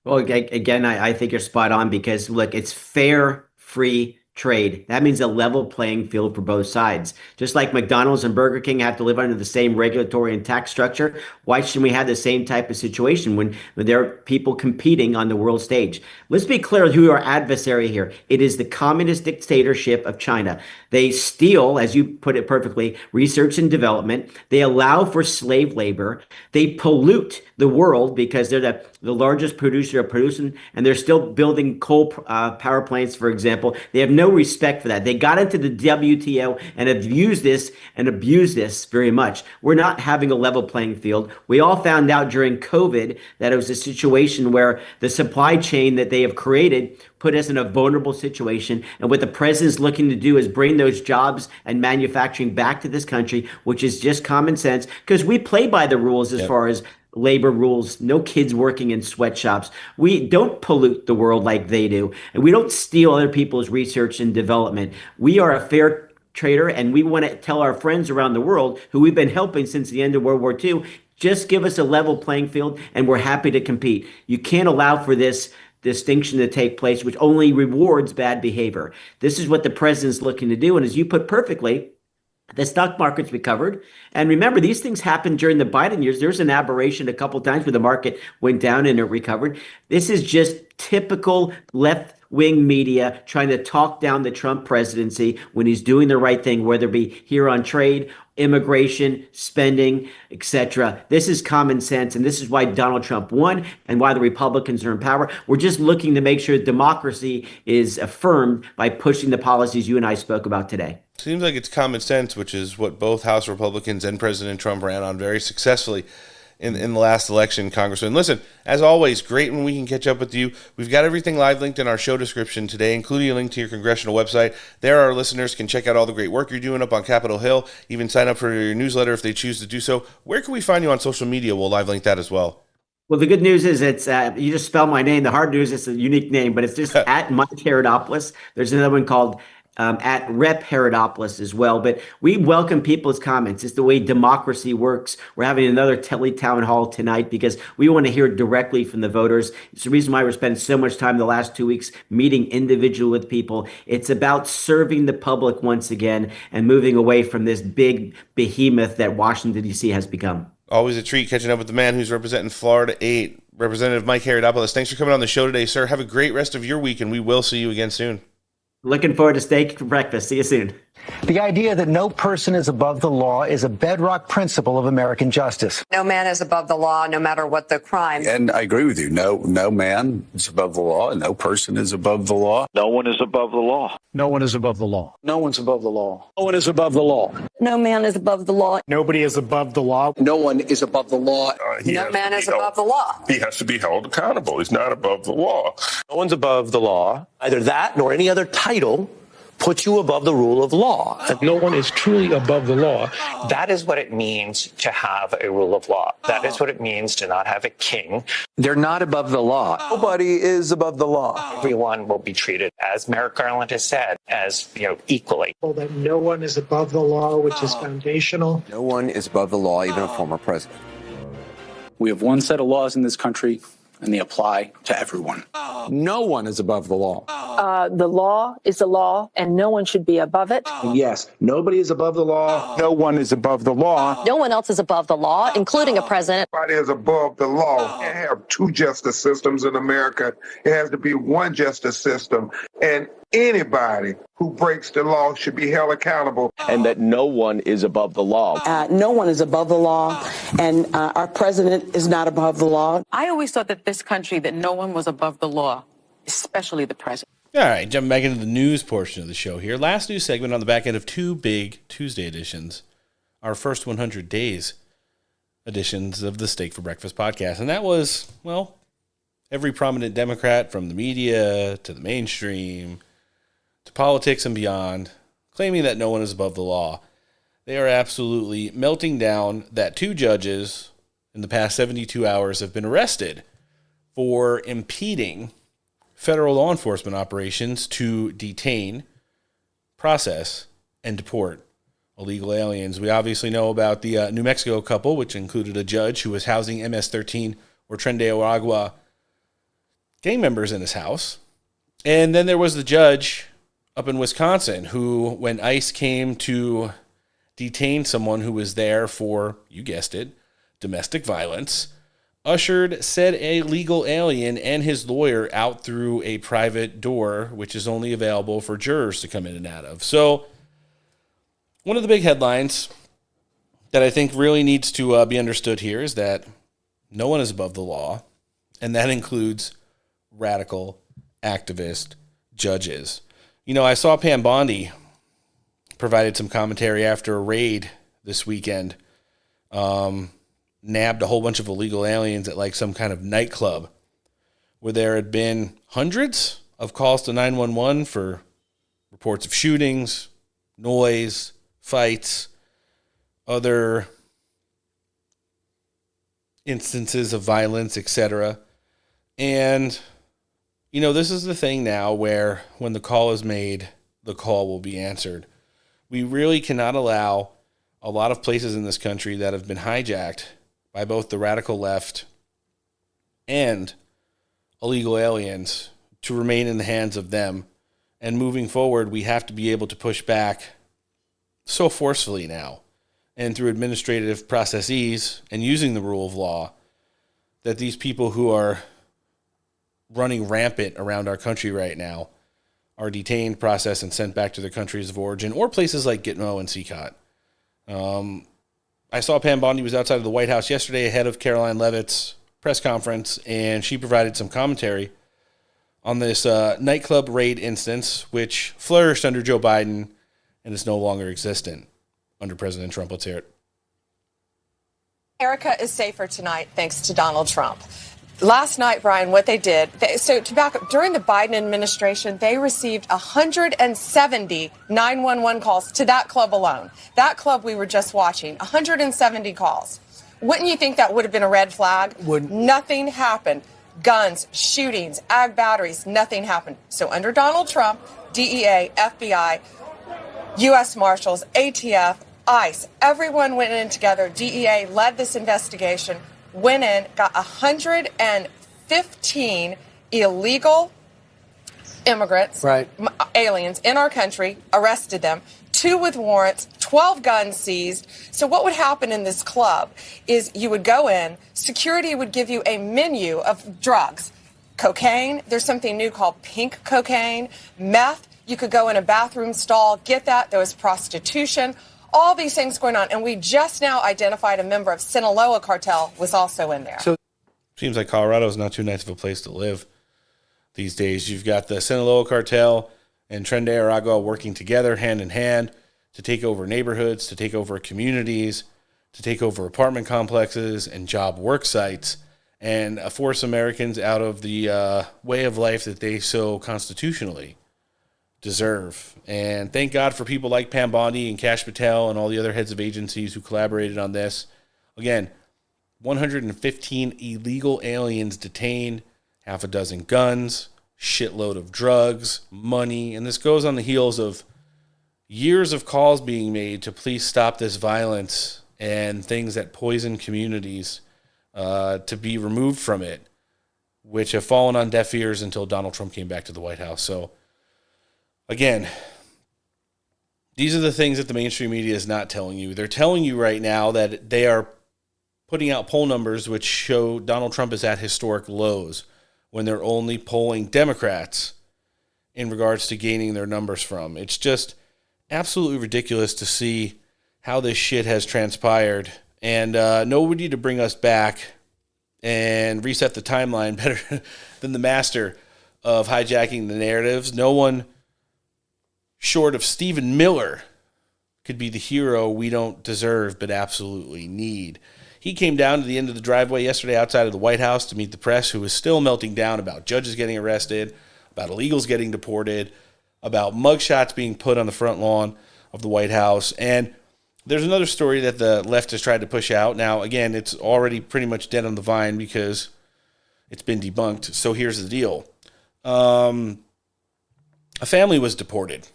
Well, again, I think you're spot on because, look, it's fair, free trade. That means a level playing field for both sides. Just like McDonald's and Burger King have to live under the same regulatory and tax structure, why shouldn't we have the same type of situation when there are people competing on the world stage? Let's be clear who our adversary here. It is the communist dictatorship of China. They steal, as you put it perfectly, research and development. They allow for slave labor. They pollute the world because they're the largest producer of producing, and they're still building coal power plants, for example. They have no respect for that. They got into the WTO and have used this and abused this very much. We're not having a level playing field. We all found out during COVID that it was a situation where the supply chain that they have created put us in a vulnerable situation. And what the president's looking to do is bring those jobs and manufacturing back to this country, which is just common sense, because we play by the rules as far as labor rules, no kids working in sweatshops. We don't pollute the world like they do. And we don't steal other people's research and development. We are a fair trader, and we want to tell our friends around the world who we've been helping since the end of World War II, just give us a level playing field and we're happy to compete. You can't allow for this distinction to take place, which only rewards bad behavior. This is what the president's looking to do. And as you put perfectly, the stock market's recovered. And remember, these things happened during the Biden years. There's an aberration a couple of times where the market went down and it recovered. This is just typical left-wing media trying to talk down the Trump presidency when he's doing the right thing, whether it be here on trade, immigration, spending, etc. This is common sense, and this is why Donald Trump won and why the Republicans are in power. We're just looking to make sure democracy is affirmed by pushing the policies you and I spoke about today. Seems like it's common sense, which is what both House Republicans and President Trump ran on very successfully in the last election, Congressman. Listen, as always, great when we can catch up with you. We've got everything live linked in our show description today, including a link to your congressional website. There, our listeners can check out all the great work you're doing up on Capitol Hill, even sign up for your newsletter if they choose to do so. Where can we find you on social media? We'll live link that as well. Well, the good news is it's you just spell my name. The hard news is it's a unique name, but it's just at Mike Haridopolos. There's another one called at Rep Haridopolos as well. But we welcome people's comments. It's the way democracy works. We're having another town hall tonight because we want to hear directly from the voters. It's the reason why we're spending so much time the last 2 weeks meeting individually with people. It's about serving the public once again and moving away from this big behemoth that Washington, D.C. has become. Always a treat catching up with the man who's representing Florida 8, Representative Mike Haridopolos. Thanks for coming on the show today, sir. Have a great rest of your week, and we will see you again soon. Looking forward to steak for breakfast. See you soon. The idea that no person is above the law is a bedrock principle of American justice. No man is above the law, no matter what the crime. And I agree with you. No man is above the law, and no person is above the law. No one is above the law. No one is above the law. No one's above the law. No one is above the law. No man is above the law. Nobody is above the law. No one is above the law. No man is above the law. He has to be held accountable. He's not above the law. No one's above the law. Either that nor any other title puts you above the rule of law. No one is truly above the law. That is what it means to have a rule of law. That is what it means to not have a king. They're not above the law. Nobody is above the law. Everyone will be treated, as Merrick Garland has said, as equally. Well, that no one is above the law, which is foundational. No one is above the law, even a former president. We have one set of laws in this country, and they apply to everyone. No one is above the law. The law is the law, and no one should be above it. Yes, nobody is above the law. No one is above the law. No one else is above the law, including a president. Nobody is above the law. You can't have two justice systems in America. It has to be one justice system. And anybody who breaks the law should be held accountable. And that no one is above the law. No one is above the law, and our president is not above the law. I always thought that this country, that no one was above the law, especially the president. All right, jumping back into the news portion of the show here. Last news segment on the back end of two big Tuesday editions. Our first 100 days editions of the Steak for Breakfast podcast. And that was, well, every prominent Democrat from the media to the mainstream to politics and beyond claiming that no one is above the law. They are absolutely melting down that two judges in the past 72 hours have been arrested for impeding federal law enforcement operations to detain, process, and deport illegal aliens. We obviously know about the New Mexico couple, which included a judge who was housing MS-13 or Tren de Aragua gang members in his house. And then there was the judge up in Wisconsin who, when ICE came to detain someone who was there for, you guessed it, domestic violence, ushered said illegal alien and his lawyer out through a private door, which is only available for jurors to come in and out of. So one of the big headlines that I think really needs to be understood here is that no one is above the law, and that includes radical activist judges. You know, I saw Pam Bondi provided some commentary after a raid this weekend, nabbed a whole bunch of illegal aliens at like some kind of nightclub where there had been hundreds of calls to 911 for reports of shootings, noise, fights, other instances of violence, etc. And, you know, this is the thing now where when the call is made, the call will be answered. We really cannot allow a lot of places in this country that have been hijacked by both the radical left and illegal aliens to remain in the hands of them. And moving forward, we have to be able to push back so forcefully now and through administrative processes and using the rule of law that these people who are running rampant around our country right now are detained, processed, and sent back to their countries of origin or places like Gitmo and CCOT. I saw Pam Bondi was outside of the White House yesterday ahead of Caroline Leavitt's press conference, and she provided some commentary on this nightclub raid instance, which flourished under Joe Biden and is no longer existent under President Trump. Let's hear it. America is safer tonight thanks to Donald Trump. Last night, Brian, what they did, to back up, during the Biden administration, they received 170 911 calls to that club alone. That club we were just watching, 170 calls. Wouldn't you think that would have been a red flag? Nothing happened. Guns, shootings, ag batteries, nothing happened. So under Donald Trump, DEA, FBI, U.S. Marshals, ATF, ICE, everyone went in together. DEA led this investigation. Went in, got 115 illegal immigrants, aliens in our country, arrested them, 2 with warrants, 12 guns seized. So what would happen in this club is you would go in, security would give you a menu of drugs, cocaine, there's something new called pink cocaine, meth, you could go in a bathroom stall, get that, there was prostitution, all these things going on. And we just now identified a member of Sinaloa cartel was also in there. So seems like Colorado is not too nice of a place to live these days. You've got the Sinaloa cartel and Tren de Aragua working together hand in hand to take over neighborhoods, to take over communities, to take over apartment complexes and job work sites, and force Americans out of the way of life that they so constitutionally deserve. And thank God for people like Pam Bondi and Kash Patel and all the other heads of agencies who collaborated on this. Again, 115 illegal aliens detained, half a dozen guns, shitload of drugs, money, and this goes on the heels of years of calls being made to please stop this violence and things that poison communities to be removed from it, which have fallen on deaf ears until Donald Trump came back to the White House. So Again, these are the things that the mainstream media is not telling you. They're telling you right now that they are putting out poll numbers which show Donald Trump is at historic lows when they're only polling Democrats in regards to gaining their numbers from. It's just absolutely ridiculous to see how this shit has transpired. And nobody to bring us back and reset the timeline better than the master of hijacking the narratives. No one short of Stephen Miller could be the hero we don't deserve but absolutely need. He came down to the end of the driveway yesterday outside of the White House to meet the press, who was still melting down about judges getting arrested, about illegals getting deported, about mugshots being put on the front lawn of the White House. And there's another story that the left has tried to push out. Now, again, it's already pretty much dead on the vine because it's been debunked. So here's the deal. A family was deported.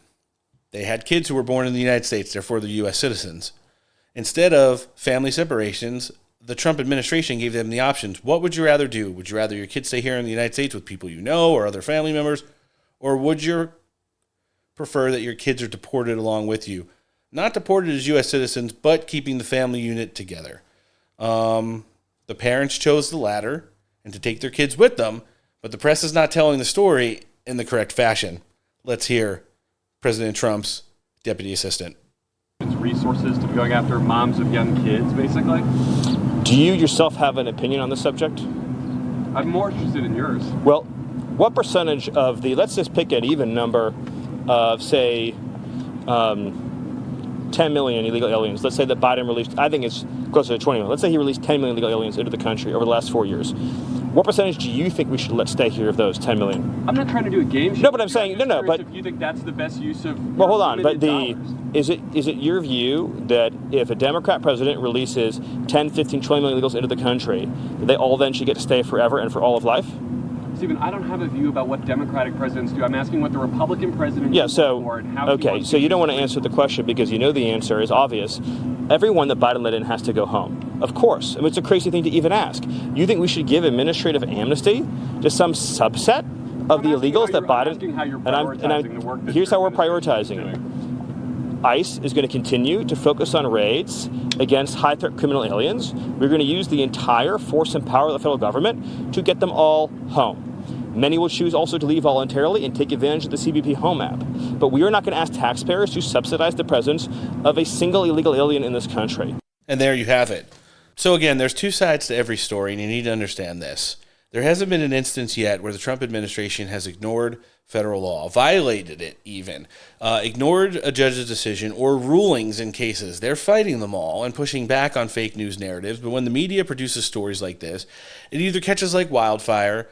They had kids who were born in the United States, therefore they're U.S. citizens. Instead of family separations, the Trump administration gave them the options. What would you rather do? Would you rather your kids stay here in the United States with people you know or other family members? Or would you prefer that your kids are deported along with you? Not deported as U.S. citizens, but keeping the family unit together. The parents chose the latter and to take their kids with them, but the press is not telling the story in the correct fashion. Let's hear President Trump's deputy assistant. Resources to be going after moms of young kids, basically. Do you yourself have an opinion on the subject? I'm more interested in yours. Well, what percentage of the, let's just pick an even number of, say, 10 million illegal aliens. Let's say that Biden released, I think it's closer to 20 million. Let's say he released 10 million illegal aliens into the country over the last 4 years. What percentage do you think we should let stay here of those 10 million? I'm not trying to do a game show. No, but I'm saying, no, but... If you think that's the best use of... Well, hold on, but is it your view that if a Democrat president releases 10, 15, 20 million illegals into the country, that they all then should get to stay forever and for all of life? Stephen, I don't have a view about what Democratic presidents do. I'm asking what the Republican president for and how okay, so you don't want to answer the question because you know the answer is obvious. Everyone that Biden let in has to go home. Of course. I mean, it's a crazy thing to even ask. You think we should give administrative amnesty to some subset of the illegals that Biden... Here's how we're prioritizing it. ICE is going to continue to focus on raids against high-threat criminal aliens. We're going to use the entire force and power of the federal government to get them all home. Many will choose also to leave voluntarily and take advantage of the CBP Home app. But we are not going to ask taxpayers to subsidize the presence of a single illegal alien in this country. And there you have it. So again, there's two sides to every story, and you need to understand this. There hasn't been an instance yet where the Trump administration has ignored federal law, violated it even, ignored a judge's decision or rulings in cases. They're fighting them all and pushing back on fake news narratives. But when the media produces stories like this, it either catches like wildfire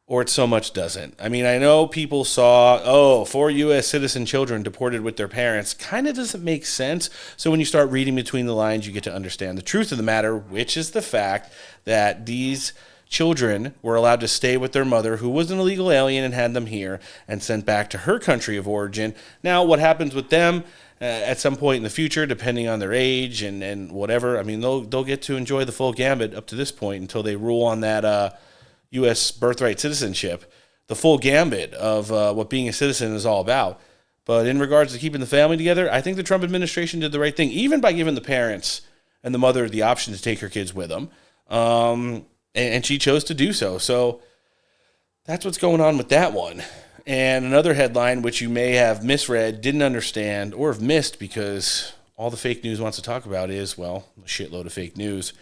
or it so much doesn't. I mean, I know people saw, 4 U.S. citizen children deported with their parents. Kind of doesn't make sense. So when you start reading between the lines, you get to understand the truth of the matter, which is the fact that these children were allowed to stay with their mother, who was an illegal alien and had them here and sent back to her country of origin. Now, what happens with them at some point in the future, depending on their age and whatever, I mean, they'll get to enjoy the full gambit up to this point until they rule on that U.S. birthright citizenship, the full gambit of what being a citizen is all about. But in regards to keeping the family together, I think the Trump administration did the right thing, even by giving the parents and the mother the option to take her kids with them. And she chose to do so. So that's what's going on with that one. And another headline, which you may have misread, didn't understand, or have missed because all the fake news wants to talk about is, well, a shitload of fake news.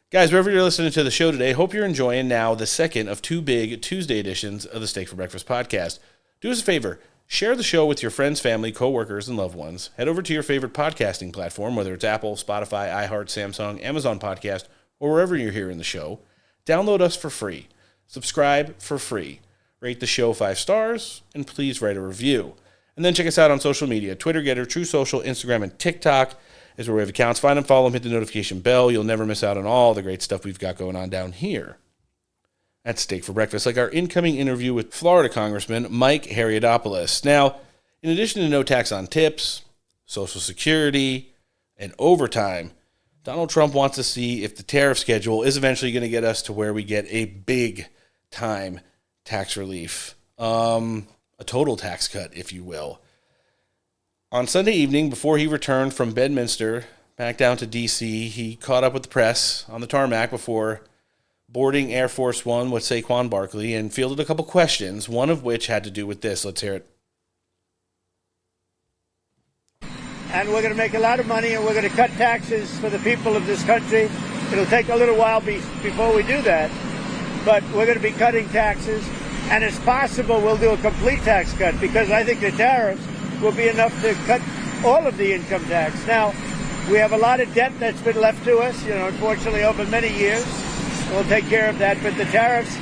Guys, wherever you're listening to the show today, hope you're enjoying now the second of 2 big Tuesday editions of the Steak for Breakfast podcast. Do us a favor. Share the show with your friends, family, coworkers, and loved ones. Head over to your favorite podcasting platform, whether it's Apple, Spotify, iHeart, Samsung, Amazon Podcast, or wherever you're hearing the show. Download us for free. Subscribe for free. Rate the show 5 stars, and please write a review. And then check us out on social media. Twitter, Getter, True Social, Instagram, and TikTok is where we have accounts. Find them, follow them, hit the notification bell. You'll never miss out on all the great stuff we've got going on down here at Steak for Breakfast, like our incoming interview with Florida Congressman Mike Haridopolos. Now, in addition to no tax on tips, Social Security, and overtime, Donald Trump wants to see if the tariff schedule is eventually going to get us to where we get a big-time tax relief. a total tax cut, if you will. On Sunday evening, before he returned from Bedminster back down to D.C., he caught up with the press on the tarmac before boarding Air Force One with Saquon Barkley and fielded a couple questions, one of which had to do with this. Let's hear it. And we're going to make a lot of money, and we're going to cut taxes for the people of this country. It'll take a little while before we do that, but we're going to be cutting taxes, and it's possible we'll do a complete tax cut, because I think the tariffs will be enough to cut all of the income tax. Now, we have a lot of debt that's been left to us, unfortunately, over many years. We'll take care of that, but the tariffs,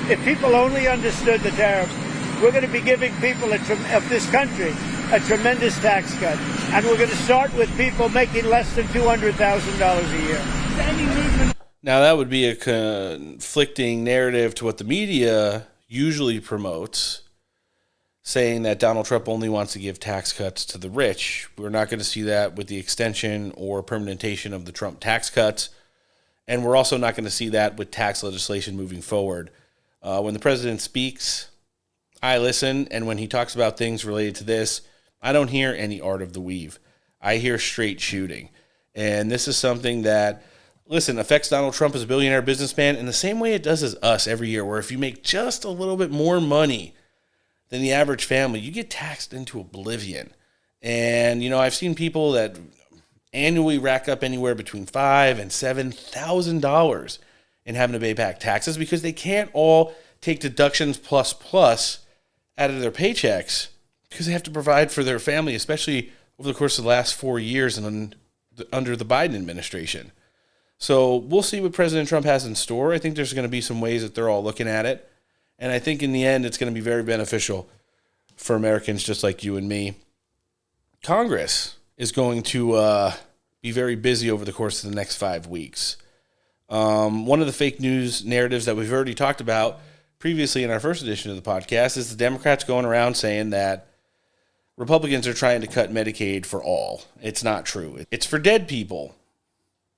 if people only understood the tariffs, we're going to be giving people of this country a tremendous tax cut. And we're going to start with people making less than $200,000 a year. Now, that would be a conflicting narrative to what the media usually promotes, saying that Donald Trump only wants to give tax cuts to the rich. We're not going to see that with the extension or permanentation of the Trump tax cuts. And we're also not going to see that with tax legislation moving forward. When the president speaks, I listen, and when he talks about things related to this, I don't hear any art of the weave. I hear straight shooting. And this is something that, listen, affects Donald Trump as a billionaire businessman in the same way it does as us every year, where if you make just a little bit more money than the average family, you get taxed into oblivion. And, I've seen people that annually rack up anywhere between $5,000 and $7,000 in having to pay back taxes because they can't all take deductions plus out of their paychecks because they have to provide for their family, especially over the course of the last 4 years and under the Biden administration. So we'll see what President Trump has in store. I think there's going to be some ways that they're all looking at it. And I think in the end, it's going to be very beneficial for Americans just like you and me. Congress is going to be very busy over the course of the next 5 weeks. One of the fake news narratives that we've already talked about previously in our first edition of the podcast is the Democrats going around saying that Republicans are trying to cut Medicaid for all. It's not true. It's for dead people.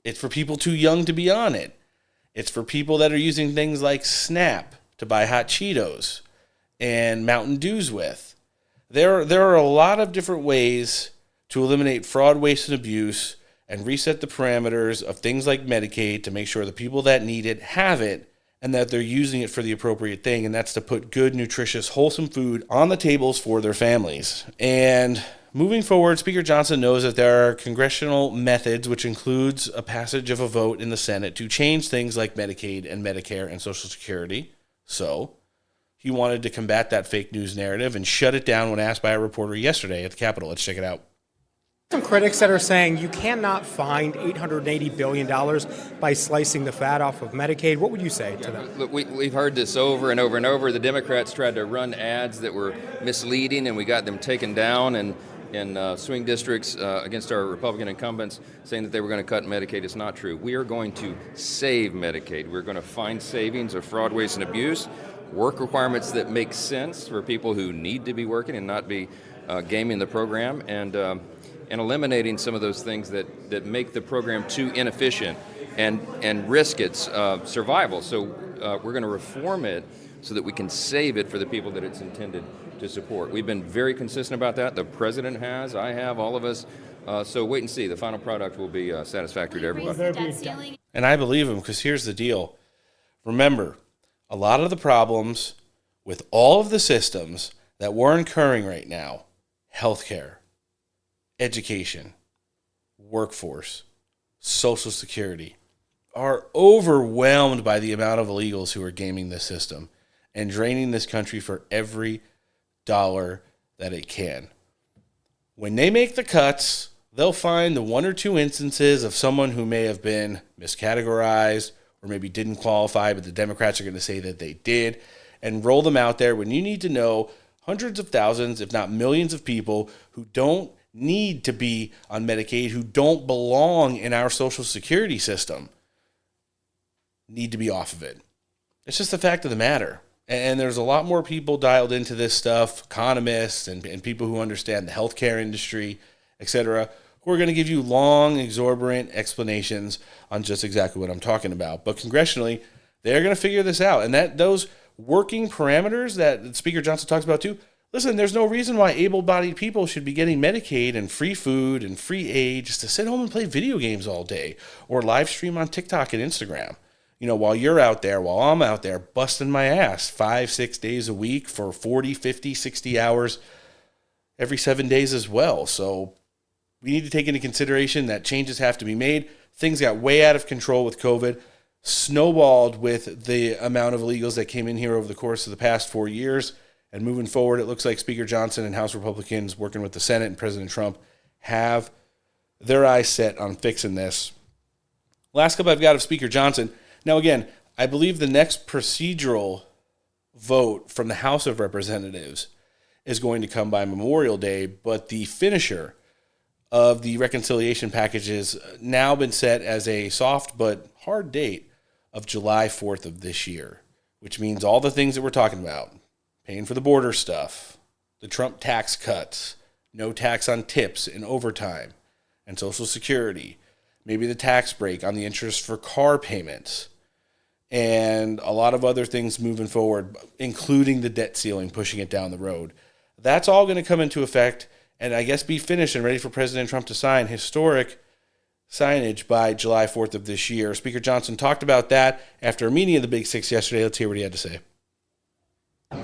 It's for people too young to be on it. It's for people that are using things like SNAP to buy hot Cheetos and Mountain Dews with. There are a lot of different ways to eliminate fraud, waste, and abuse and reset the parameters of things like Medicaid to make sure the people that need it have it and that they're using it for the appropriate thing, and that's to put good, nutritious, wholesome food on the tables for their families. And moving forward, Speaker Johnson knows that there are congressional methods, which includes a passage of a vote in the Senate to change things like Medicaid and Medicare and Social Security. So he wanted to combat that fake news narrative and shut it down when asked by a reporter yesterday at the Capitol. Let's check it out. Some critics that are saying you cannot find $880 billion by slicing the fat off of Medicaid. What would you say to them? Look, we've heard this over and over and over. The Democrats tried to run ads that were misleading, and we got them taken down in swing districts against our Republican incumbents, saying that they were going to cut Medicaid. It's not true. We are going to save Medicaid. We're going to find savings of fraud, waste, and abuse, work requirements that make sense for people who need to be working and not be gaming the program, and eliminating some of those things that make the program too inefficient and risk its survival. So we're going to reform it so that we can save it for the people that it's intended to support. We've been very consistent about that. The president has, I have, all of us. So wait and see. The final product will be satisfactory to everybody. And I believe him because here's the deal. Remember, a lot of the problems with all of the systems that we're incurring right now, healthcare, education, workforce, Social Security, are overwhelmed by the amount of illegals who are gaming this system and draining this country for every dollar that it can. When they make the cuts, they'll find the one or two instances of someone who may have been miscategorized or maybe didn't qualify, but the Democrats are going to say that they did, and roll them out there when you need to know hundreds of thousands, if not millions of people who don't need to be on Medicaid, who don't belong in our Social Security system, need to be off of it. It's just the fact of the matter. And there's a lot more people dialed into this stuff, economists and people who understand the healthcare industry, etc., who are going to give you long, exorbitant explanations on just exactly what I'm talking about. But congressionally, they're going to figure this out. And that those working parameters that Speaker Johnson talks about too. Listen, there's no reason why able-bodied people should be getting Medicaid and free food and free aid just to sit home and play video games all day or live stream on TikTok and Instagram. While you're out there, while I'm out there busting my ass 5-6 days a week for 40, 50, 60 hours every 7 days as well. So we need to take into consideration that changes have to be made. Things got way out of control with COVID, snowballed with the amount of illegals that came in here over the course of the past 4 years. And moving forward, it looks like Speaker Johnson and House Republicans working with the Senate and President Trump have their eyes set on fixing this. Last clip I've got of Speaker Johnson. Now, again, I believe the next procedural vote from the House of Representatives is going to come by Memorial Day, but the finisher of the reconciliation package has now been set as a soft but hard date of July 4th of this year, which means all the things that we're talking about, paying for the border stuff, the Trump tax cuts, no tax on tips and overtime and Social Security, maybe the tax break on the interest for car payments, and a lot of other things moving forward, including the debt ceiling, pushing it down the road. That's all going to come into effect and I guess be finished and ready for President Trump to sign historic signage by July 4th of this year. Speaker Johnson talked about that after a meeting of the Big Six yesterday. Let's hear what he had to say.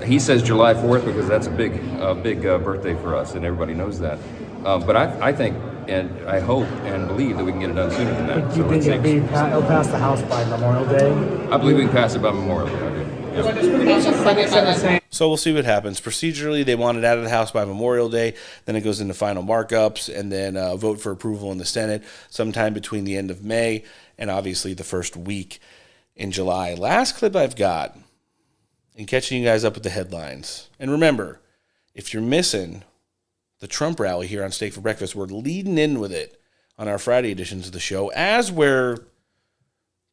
He says July 4th because that's a big birthday for us, and everybody knows that. But I think, and I hope and believe that we can get it done sooner than that. Do you think it'll pass the House by Memorial Day? I believe we can pass it by Memorial Day. So we'll see what happens. Procedurally, they want it out of the House by Memorial Day. Then it goes into final markups and then vote for approval in the Senate sometime between the end of May and obviously the first week in July. Last clip I've got in catching you guys up with the headlines. And remember, if you're missing the Trump rally here on Steak for Breakfast, we're leading in with it on our Friday editions of the show as we're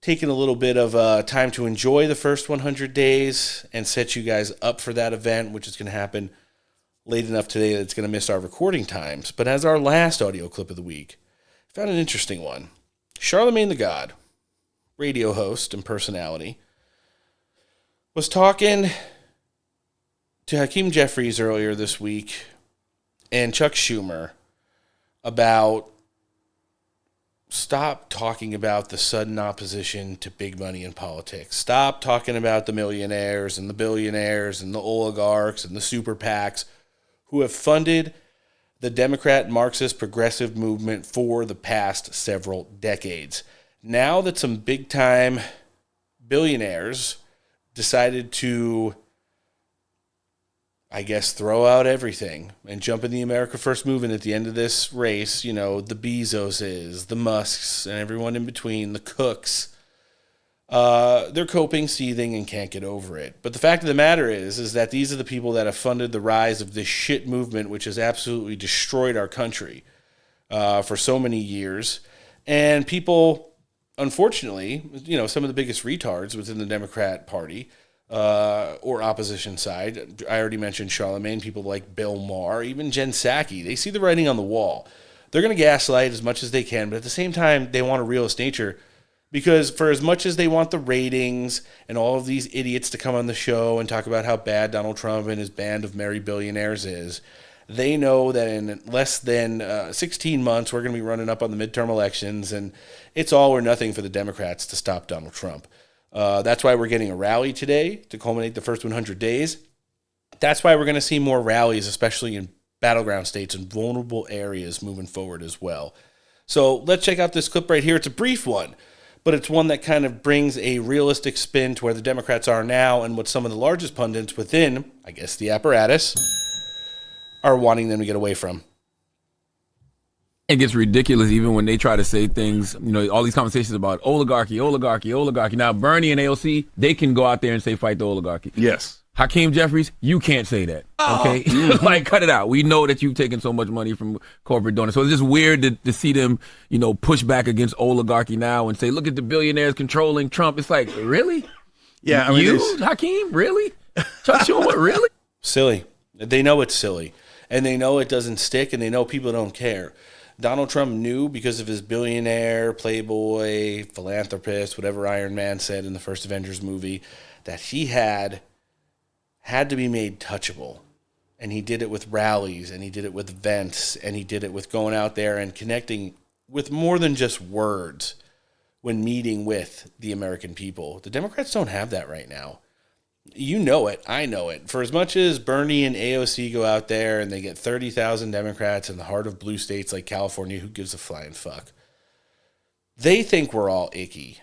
taking a little bit of time to enjoy the first 100 days and set you guys up for that event, which is going to happen late enough today that it's going to miss our recording times. But as our last audio clip of the week, I found an interesting one. Charlemagne the God, radio host and personality, was talking to Hakeem Jeffries earlier this week and Chuck Schumer about stop talking about the sudden opposition to big money in politics. Stop talking about the millionaires and the billionaires and the oligarchs and the super PACs who have funded the Democrat Marxist progressive movement for the past several decades. Now that some big time billionaires decided to, I guess, throw out everything and jump in the America First movement at the end of this race, the Bezoses, the Musks, and everyone in between, the Cooks, they're coping, seething, and can't get over it. But the fact of the matter is that these are the people that have funded the rise of this shit movement, which has absolutely destroyed our country for so many years. And people, unfortunately, some of the biggest retards within the Democrat Party, or opposition side. I already mentioned Charlemagne, people like Bill Maher, even Jen Psaki. They see the writing on the wall. They're going to gaslight as much as they can, but at the same time, they want a realist nature because for as much as they want the ratings and all of these idiots to come on the show and talk about how bad Donald Trump and his band of merry billionaires is, they know that in less than 16 months, we're going to be running up on the midterm elections, and it's all or nothing for the Democrats to stop Donald Trump. That's why we're getting a rally today to culminate the first 100 days. That's why we're going to see more rallies, especially in battleground states and vulnerable areas moving forward as well. So let's check out this clip right here. It's a brief one, but it's one that kind of brings a realistic spin to where the Democrats are now and what some of the largest pundits within, I guess, the apparatus are wanting them to get away from. It gets ridiculous even when they try to say things, all these conversations about oligarchy. Now, Bernie and AOC, they can go out there and say fight the oligarchy. Yes. Hakeem Jeffries, you can't say that, okay? Cut it out. We know that you've taken so much money from corporate donors. So it's just weird to see them, push back against oligarchy now and say, look at the billionaires controlling Trump. It's like, really? Yeah. Hakeem, really? Chuck Schumer, really? Silly. They know it's silly. And they know it doesn't stick, and they know people don't care. Donald Trump knew because of his billionaire, playboy, philanthropist, whatever Iron Man said in the first Avengers movie, that he had had to be made touchable. And he did it with rallies, and he did it with events, and he did it with going out there and connecting with more than just words when meeting with the American people. The Democrats don't have that right now. You know it. I know it. For as much as Bernie and AOC go out there and they get 30,000 Democrats in the heart of blue states like California, who gives a flying fuck? They think we're all icky.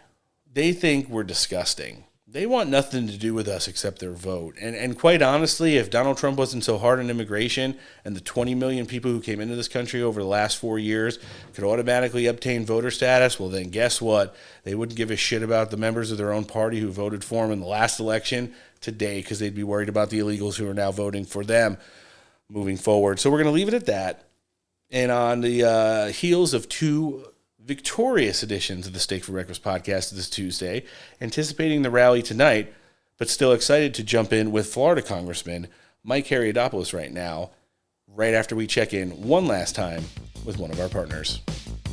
They think we're disgusting. They want nothing to do with us except their vote. And quite honestly, if Donald Trump wasn't so hard on immigration and the 20 million people who came into this country over the last 4 years could automatically obtain voter status, well then guess what? They wouldn't give a shit about the members of their own party who voted for him in the last election today because they'd be worried about the illegals who are now voting for them moving forward. So we're going to leave it at that. And on the heels of two victorious editions of the Steak for Breakfast podcast this Tuesday, anticipating the rally tonight, but still excited to jump in with Florida Congressman Mike Haridopolos right now, right after we check in one last time with one of our partners.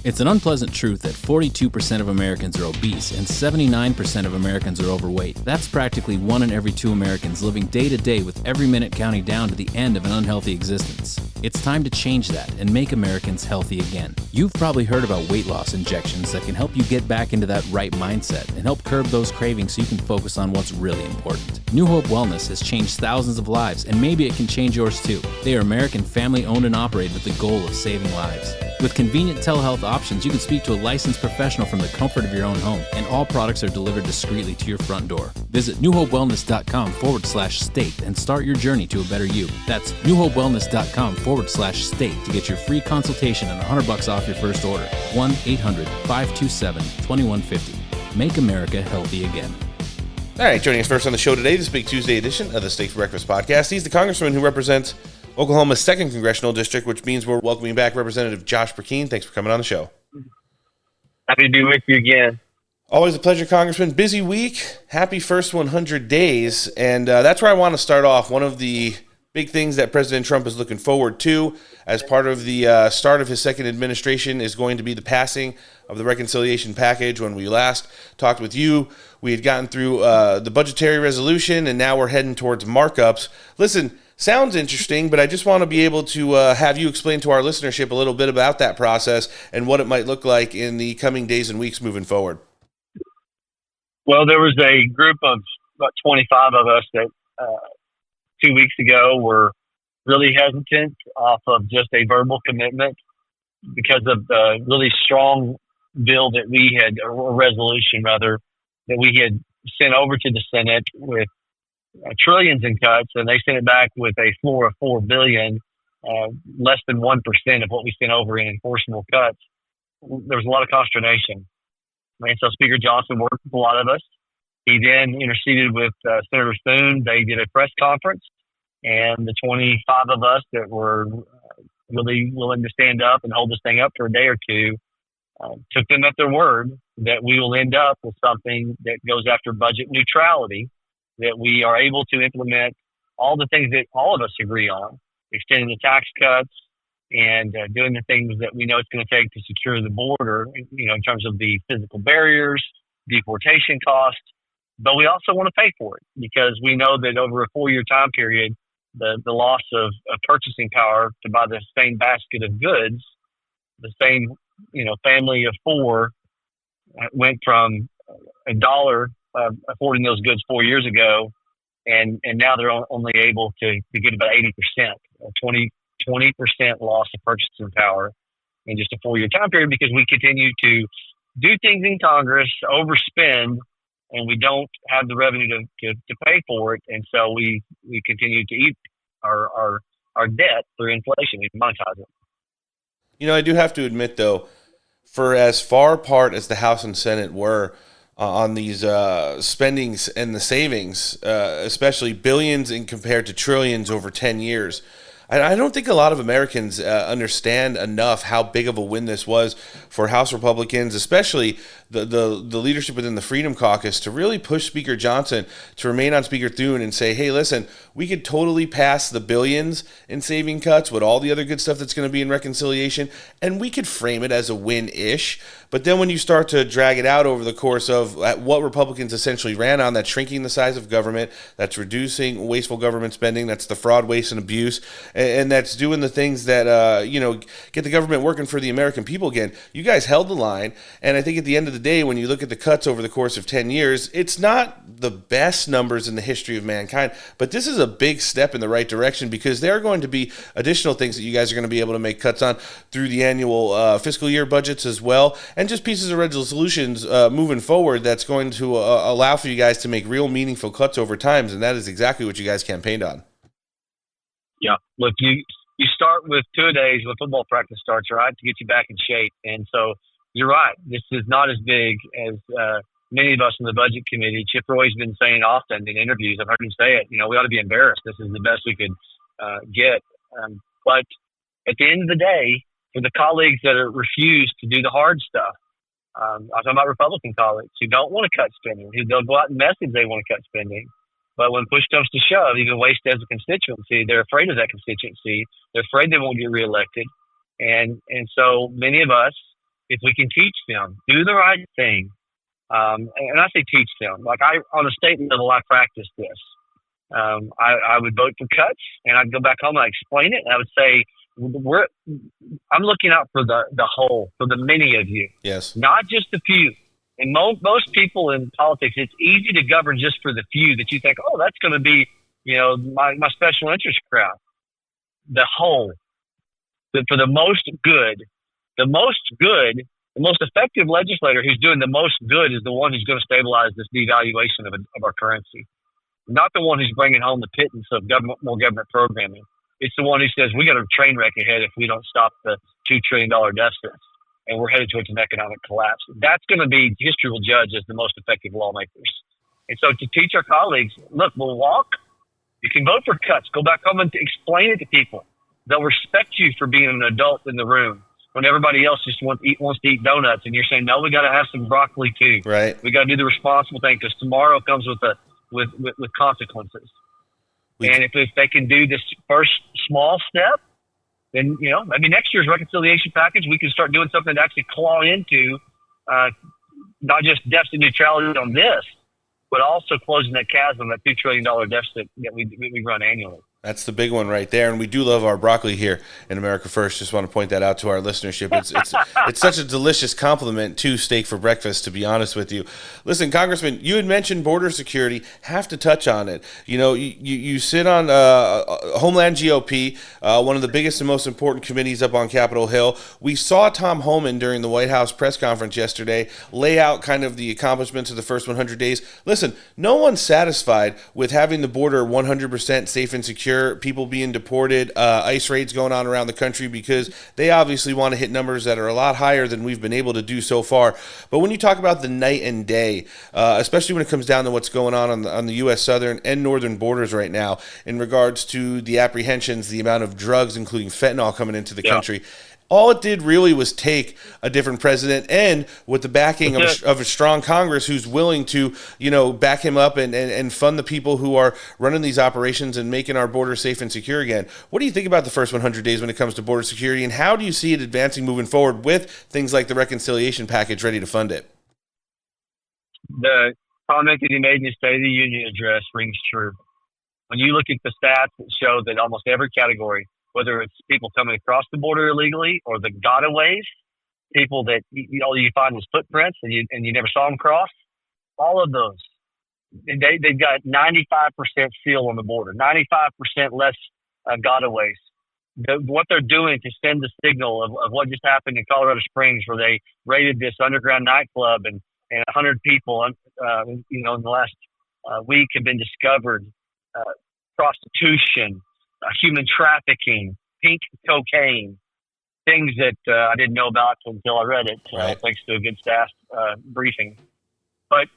It's an unpleasant truth that 42% of Americans are obese and 79% of Americans are overweight. That's practically 1 in every 2 Americans living day to day with every minute counting down to the end of an unhealthy existence. It's time to change that and make Americans healthy again. You've probably heard about weight loss injections that can help you get back into that right mindset and help curb those cravings so you can focus on what's really important. New Hope Wellness has changed thousands of lives, and maybe it can change yours too. They are American family-owned and operated with the goal of saving lives. With convenient telehealth options, you can speak to a licensed professional from the comfort of your own home, and all products are delivered discreetly to your front door. Visit newhopewellness.com/state and start your journey to a better you. That's newhopewellness.com/state to get your free consultation and $100 off your first order. 1-800-527-2150. Make America healthy again. All right, joining us first on the show today, this big Tuesday edition of the Steak for Breakfast podcast. He's the congressman who represents Oklahoma's 2nd congressional district, which means we're welcoming back Representative Josh Brecheen. Thanks for coming on the show. Happy to be with you again. Always a pleasure, Congressman. Busy week. Happy first 100 days. And that's where I want to start off. One of the big things that President Trump is looking forward to as part of the start of his second administration is going to be the passing of the reconciliation package. When we last talked with you, we had gotten through the budgetary resolution, and now we're heading towards markups. Listen, sounds interesting, but I just want to be able to have you explain to our listenership a little bit about that process and what it might look like in the coming days and weeks moving forward. Well, there was a group of about 25 of us that 2 weeks ago were really hesitant off of just a verbal commitment because of the really strong bill that we had, or resolution rather, that we had sent over to the Senate with trillions in cuts, and they sent it back with a floor of $4 billion, less than 1% of what we sent over in enforceable cuts. There was a lot of consternation. And so Speaker Johnson worked with a lot of us. He then interceded with Senator Thune. They did a press conference, and the 25 of us that were really willing to stand up and hold this thing up for a day or two took them at their word that we will end up with something that goes after budget neutrality, that we are able to implement all the things that all of us agree on, extending the tax cuts and doing the things that we know it's going to take to secure the border, in terms of the physical barriers, deportation costs. But we also want to pay for it because we know that over a 4-year time period, the loss of purchasing power to buy the same basket of goods, the same, family of 4 went from $1 affording those goods 4 years ago, and now they're only able to get about 80%, 20% loss of purchasing power in just a 4-year time period because we continue to do things in Congress, overspend, and we don't have the revenue to pay for it, and so we continue to eat our debt through inflation. We monetize it. I do have to admit, though, for as far apart as the House and Senate were on these spendings and the savings, especially billions and compared to trillions over 10 years, I don't think a lot of Americans understand enough how big of a win this was for House Republicans, especially the leadership within the Freedom Caucus, to really push Speaker Johnson to remain on Speaker Thune and say, hey, listen, we could totally pass the billions in saving cuts with all the other good stuff that's going to be in reconciliation, and we could frame it as a win-ish. But then when you start to drag it out over the course of what Republicans essentially ran on, that's shrinking the size of government, that's reducing wasteful government spending, that's the fraud, waste, and abuse, and that's doing the things that, get the government working for the American people again. You guys held the line, and I think at the end of the day, when you look at the cuts over the course of 10 years, it's not the best numbers in the history of mankind, but this is a big step in the right direction, because there are going to be additional things that you guys are going to be able to make cuts on through the annual fiscal year budgets as well, and just pieces of resolutions moving forward that's going to allow for you guys to make real meaningful cuts over time, and that is exactly what you guys campaigned on. Yeah, look, you start with 2 days when football practice starts, right, to get you back in shape. And so you're right. This is not as big as many of us in the budget committee. Chip Roy's been saying often in interviews, I've heard him say it, we ought to be embarrassed. This is the best we could get. But at the end of the day, for the colleagues that refuse to do the hard stuff, I'm talking about Republican colleagues who don't want to cut spending, who they'll go out and message they want to cut spending. But when push comes to shove, even waste as a constituency, they're afraid of that constituency. They're afraid they won't get reelected. And so many of us, if we can teach them, do the right thing, and I say teach them, like on a state level, I practice this. I would vote for cuts, and I'd go back home and I'd explain it, and I would say, I'm looking out for the whole, for the many of you. Yes. Not just the few. And most people in politics, it's easy to govern just for the few that you think, oh, that's going to be, my special interest crowd. The whole. For the most good, the most effective legislator who's doing the most good is the one who's going to stabilize this devaluation of our currency. Not the one who's bringing home the pittance of more government programming. It's the one who says we got a train wreck ahead if we don't stop the $2 trillion deficit, and we're headed towards an economic collapse. That's going to be, history will judge as the most effective lawmakers. And so to teach our colleagues, look, we'll walk. You can vote for cuts. Go back home and explain it to people. They'll respect you for being an adult in the room when everybody else just wants to eat donuts, and you're saying, no, we got to have some broccoli too. Right. We got to do the responsible thing, because tomorrow comes with consequences. And if they can do this first small step, then, maybe next year's reconciliation package, we can start doing something to actually claw into not just deficit neutrality on this, but also closing that chasm, that $2 trillion deficit that we run annually. That's the big one right there, and we do love our broccoli here in America First. Just want to point that out to our listenership. It's such a delicious compliment to steak for breakfast, to be honest with you. Listen, Congressman, you had mentioned border security. Have to touch on it. You sit on Homeland GOP, one of the biggest and most important committees up on Capitol Hill. We saw Tom Homan during the White House press conference yesterday lay out kind of the accomplishments of the first 100 days. Listen, no one's satisfied with having the border 100% safe and secure, people being deported, ICE raids going on around the country, because they obviously want to hit numbers that are a lot higher than we've been able to do so far. But when you talk about the night and day, especially when it comes down to what's going on the U.S. southern and northern borders right now in regards to the apprehensions, the amount of drugs, including fentanyl, coming into the country, all it did really was take a different president, and with the backing of a strong Congress who's willing to, back him up and fund the people who are running these operations and making our border safe and secure again. What do you think about the first 100 days when it comes to border security, and how do you see it advancing moving forward with things like the reconciliation package ready to fund it? The comment that he made in his State of the Union address rings true. When you look at the stats that show that almost every category, whether it's people coming across the border illegally or the gotaways, people that all you find is footprints and you never saw them cross, all of those, they've got 95% seal on the border, 95% less gotaways. What they're doing to send the signal of what just happened in Colorado Springs, where they raided this underground nightclub and 100 people, in the last week have been discovered, prostitution, human trafficking, pink cocaine, things that I didn't know about until I read it, thanks to a good staff briefing. But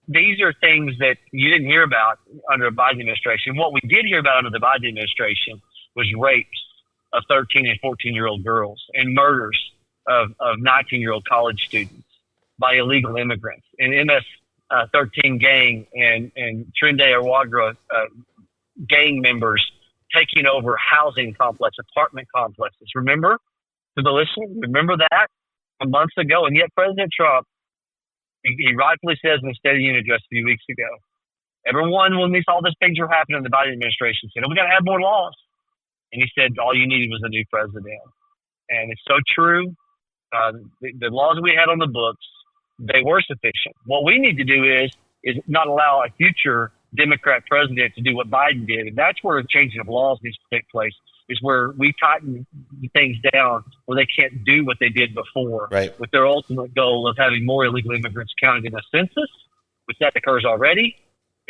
these are things that you didn't hear about under the Biden administration. What we did hear about under the Biden administration was rapes of 13 and 14-year-old girls and murders of 19-year-old college students by illegal immigrants. And MS-13 gang and Trinde Awadra gang members taking over housing apartment complexes. Remember, to the listener, remember that months ago? And yet President Trump, he rightfully says in the State of the Union address a few weeks ago, everyone, when all these things were happening in the Biden administration, said, we got to have more laws. And he said, all you needed was a new president. And it's so true. The laws we had on the books, they were sufficient. What we need to do is not allow a future Democrat president to do what Biden did. And that's where a changing of laws needs to take place, is where we tighten things down where they can't do what they did before, right, with their ultimate goal of having more illegal immigrants counted in a census, which that occurs already,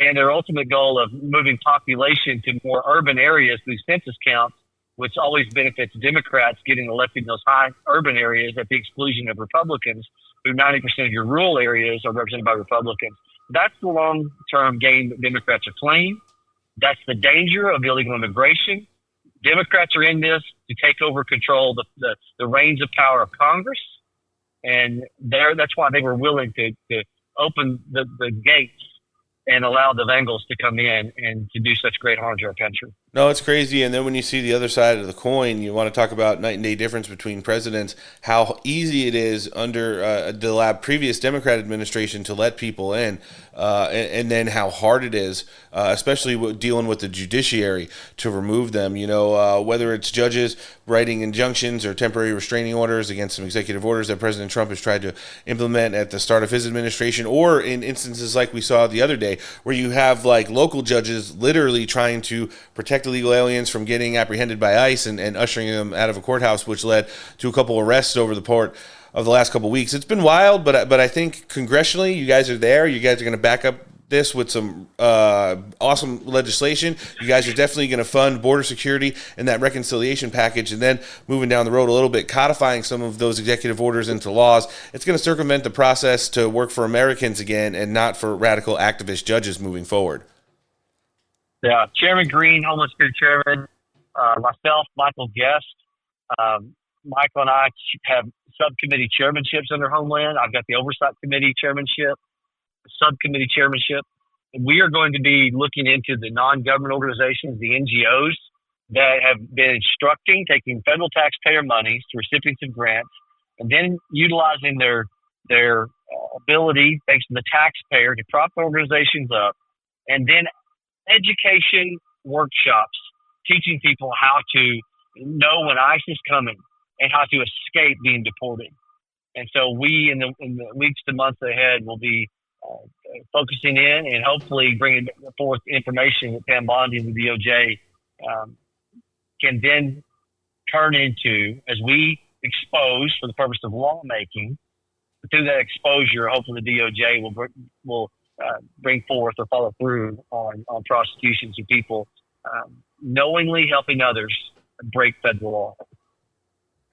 and their ultimate goal of moving population to more urban areas through census counts, which always benefits Democrats getting elected in those high urban areas at the exclusion of Republicans, who 90% of your rural areas are represented by Republicans. That's the long-term game that Democrats are playing. That's the danger of illegal immigration. Democrats are in this to take over control the reins of power of Congress, and that's why they were willing to open the gates and allow the Bengals to come in and to do such great harm to our country. No, it's crazy. And then when you see the other side of the coin, you want to talk about night and day difference between presidents, how easy it is under the previous Democrat administration to let people in, and then how hard it is, especially dealing with the judiciary, to remove them. Whether it's judges writing injunctions or temporary restraining orders against some executive orders that President Trump has tried to implement at the start of his administration, or in instances like we saw the other day, where you have like local judges literally trying to protect illegal aliens from getting apprehended by ICE and ushering them out of a courthouse, which led to a couple arrests over the port of the last couple of weeks. It's been wild, but I think congressionally, you guys are there. You guys are going to back up this with some awesome legislation. You guys are definitely going to fund border security and that reconciliation package, and then moving down the road a little bit, codifying some of those executive orders into laws. It's going to circumvent the process to work for Americans again and not for radical activist judges moving forward. Yeah, Chairman Green, Homeland Security Chairman, myself, Michael Guest, Michael and I have subcommittee chairmanships under Homeland. I've got the Oversight Committee chairmanship, subcommittee chairmanship. And we are going to be looking into the non-government organizations, the NGOs, that have been taking federal taxpayer monies to recipients of grants, and then utilizing their ability, thanks to the taxpayer, to prop organizations up, and then education workshops teaching people how to know when ICE is coming and how to escape being deported. And so we, in the weeks to months ahead, will be focusing in and hopefully bringing forth information that Pam Bondi and the DOJ can then turn into, as we expose for the purpose of lawmaking. Through that exposure, hopefully the DOJ will bring forth or follow through on prosecutions of people knowingly helping others break federal law.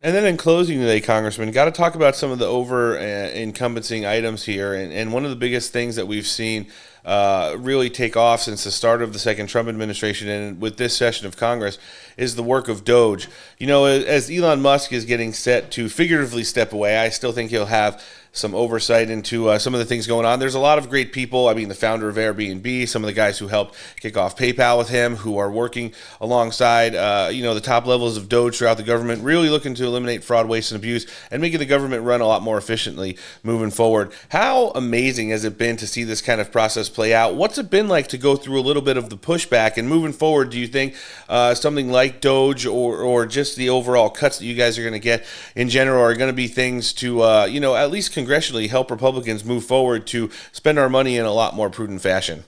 And then in closing today, Congressman, got to talk about some of the over-encompassing items here. And one of the biggest things that we've seen really take off since the start of the second Trump administration and with this session of Congress is the work of Doge. As Elon Musk is getting set to figuratively step away, I still think he'll have some oversight into some of the things going on. There's a lot of great people. I mean, the founder of Airbnb, some of the guys who helped kick off PayPal with him, who are working alongside, the top levels of Doge throughout the government, really looking to eliminate fraud, waste, and abuse, and making the government run a lot more efficiently moving forward. How amazing has it been to see this kind of process play out? What's it been like to go through a little bit of the pushback? And moving forward, do you think something like Doge or just the overall cuts that you guys are going to get in general are going to be things to, at least congressionally help Republicans move forward to spend our money in a lot more prudent fashion?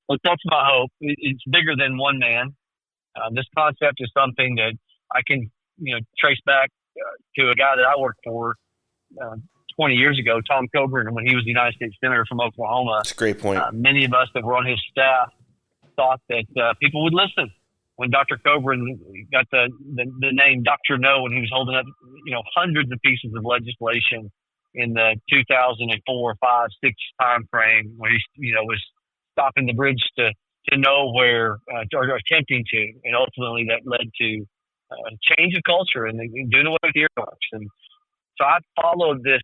Well, that's my hope. It's bigger than one man. This concept is something that I can, trace back to a guy that I worked for 20 years ago, Tom Coburn, when he was the United States Senator from Oklahoma. That's a great point. Many of us that were on his staff thought that people would listen. When Dr. Coburn got the name Dr. No, when he was holding up, hundreds of pieces of legislation in the 2004, 5, 6 time frame, where he, was stopping the bridge to to nowhere, or attempting to, and ultimately that led to a change of culture and doing away with earmarks. And so I followed the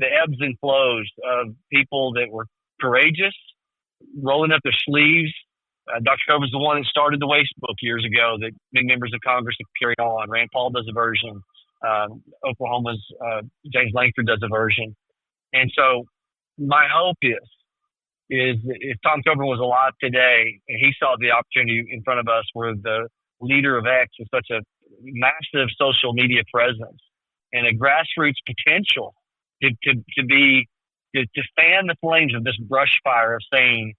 ebbs and flows of people that were courageous, rolling up their sleeves. Dr. Cove was the one that started the Waste Book years ago that many members of Congress have carried on. Rand Paul does a version. Oklahoma's James Lankford does a version. And so my hope is if Tom Coburn was alive today and he saw the opportunity in front of us where the leader of X is such a massive social media presence and a grassroots potential to fan the flames of this brush fire of saying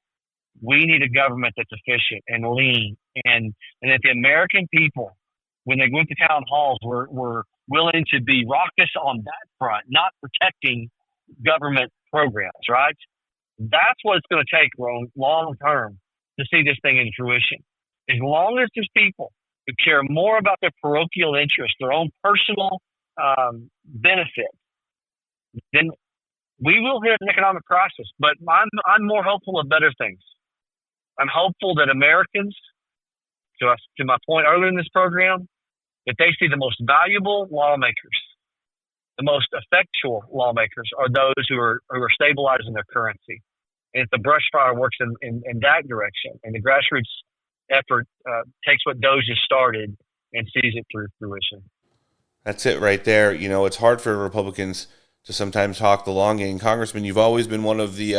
we need a government that's efficient and lean, and that the American people, when they went to town halls, were willing to be raucous on that front, not protecting government programs, right? That's what it's going to take long term to see this thing into fruition. As long as there's people who care more about their parochial interests, their own personal benefit, then we will hit an economic crisis. But I'm more hopeful of better things. I'm hopeful that Americans, to my point earlier in this program, that they see the most valuable lawmakers, the most effectual lawmakers are those who are stabilizing their currency. And if the brush fire works in that direction, and the grassroots effort takes what Doge has started and sees it through fruition. That's it right there. You know, it's hard for Republicans to sometimes talk the long game. Congressman, you've always been one of the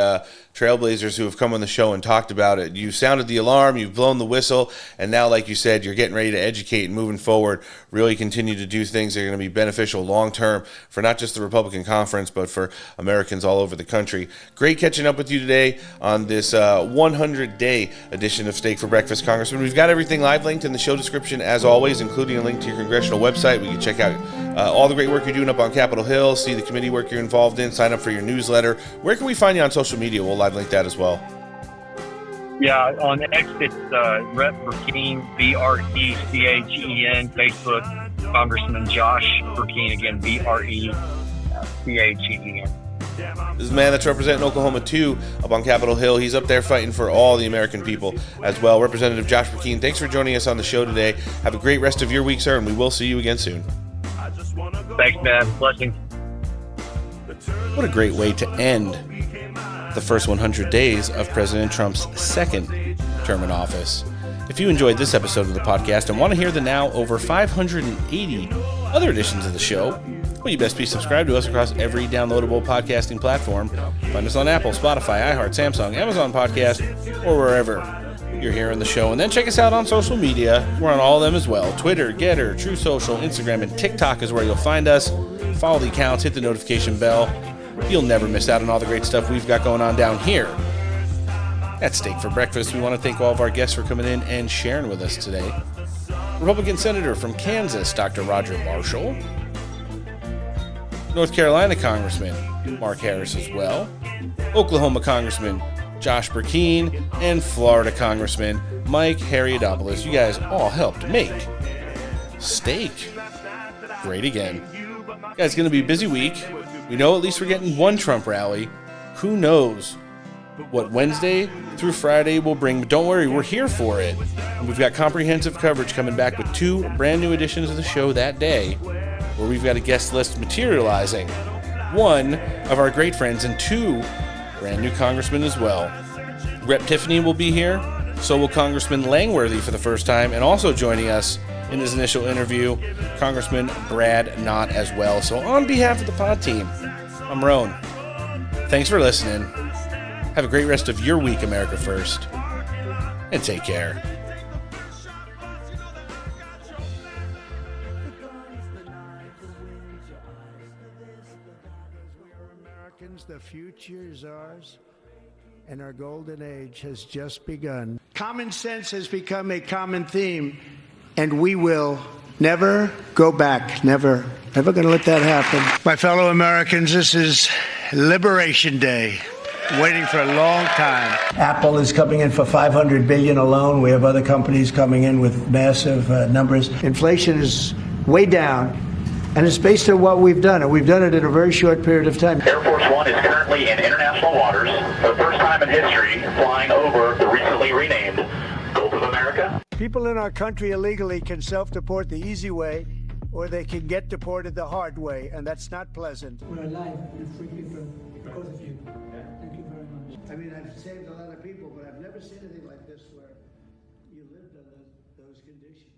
trailblazers who have come on the show and talked about it. You sounded the alarm, you've blown the whistle, and now, like you said, you're getting ready to educate and moving forward, really continue to do things that are going to be beneficial long-term for not just the Republican conference, but for Americans all over the country. Great catching up with you today on this 100-day edition of Steak for Breakfast, Congressman. We've got everything live linked in the show description, as always, including a link to your congressional website. We can check out all the great work you're doing up on Capitol Hill, see the committee work you're involved in, sign up for your newsletter. Where can we find you on social media? We'll live link that as well. Yeah, on X, it's Rep. Brecheen, Brecheen. Facebook, Congressman Josh Brecheen, again, Brecheen. This is a man that's representing Oklahoma, too, up on Capitol Hill. He's up there fighting for all the American people as well. Representative Josh Brecheen, thanks for joining us on the show today. Have a great rest of your week, sir, and we will see you again soon. Thanks, man. Blessings. What a great way to end the first 100 days of President Trump's second term in office. If you enjoyed this episode of the podcast and want to hear the now over 580 other editions of the show, well, you best be subscribed to us across every downloadable podcasting platform. Find us on Apple, Spotify, iHeart, Samsung, Amazon Podcast, or wherever you're hearing the show. And then check us out on social media. We're on all of them as well. Twitter, Getter, True Social, Instagram, and TikTok is where you'll find us. Follow the accounts, hit the notification bell. You'll never miss out on all the great stuff we've got going on down here at Steak for Breakfast. We want to thank all of our guests for coming in and sharing with us today. Republican Senator from Kansas, Dr. Roger Marshall. North Carolina Congressman Mark Harris as well. Oklahoma Congressman Josh Brecheen, and Florida Congressman Mike Haridopolos. You guys all helped make Steak great again. Guys, it's going to be a busy week. We know at least we're getting one Trump rally. Who knows what Wednesday through Friday will bring. But don't worry, we're here for it. And we've got comprehensive coverage coming back with 2 brand new editions of the show that day, where we've got a guest list materializing. 1 of our great friends and 2 brand new congressmen as well. Rep. Tiffany will be here. So will Congressman Langworthy for the first time, and also joining us in this initial interview, Congressman Brad Knott as well. So on behalf of the pod team, I'm Roan. Thanks for listening. Have a great rest of your week, America First, and take care. The future is ours, and our golden age has just begun. Common sense has become a common theme, and we will never go back. Never going to let that happen. My fellow Americans, this is Liberation Day. Waiting for a long time. Apple is coming in for $500 billion alone. We have other companies coming in with massive numbers. Inflation is way down. And it's based on what we've done, and we've done it in a very short period of time. Air Force One is currently in international waters for the first time in history, flying over the recently renamed People in our country illegally can self-deport the easy way, or they can get deported the hard way, and that's not pleasant. We're alive and free people because of you. Thank you very much. I mean, I've saved a lot of people, but I've never seen anything like this where you lived under those conditions.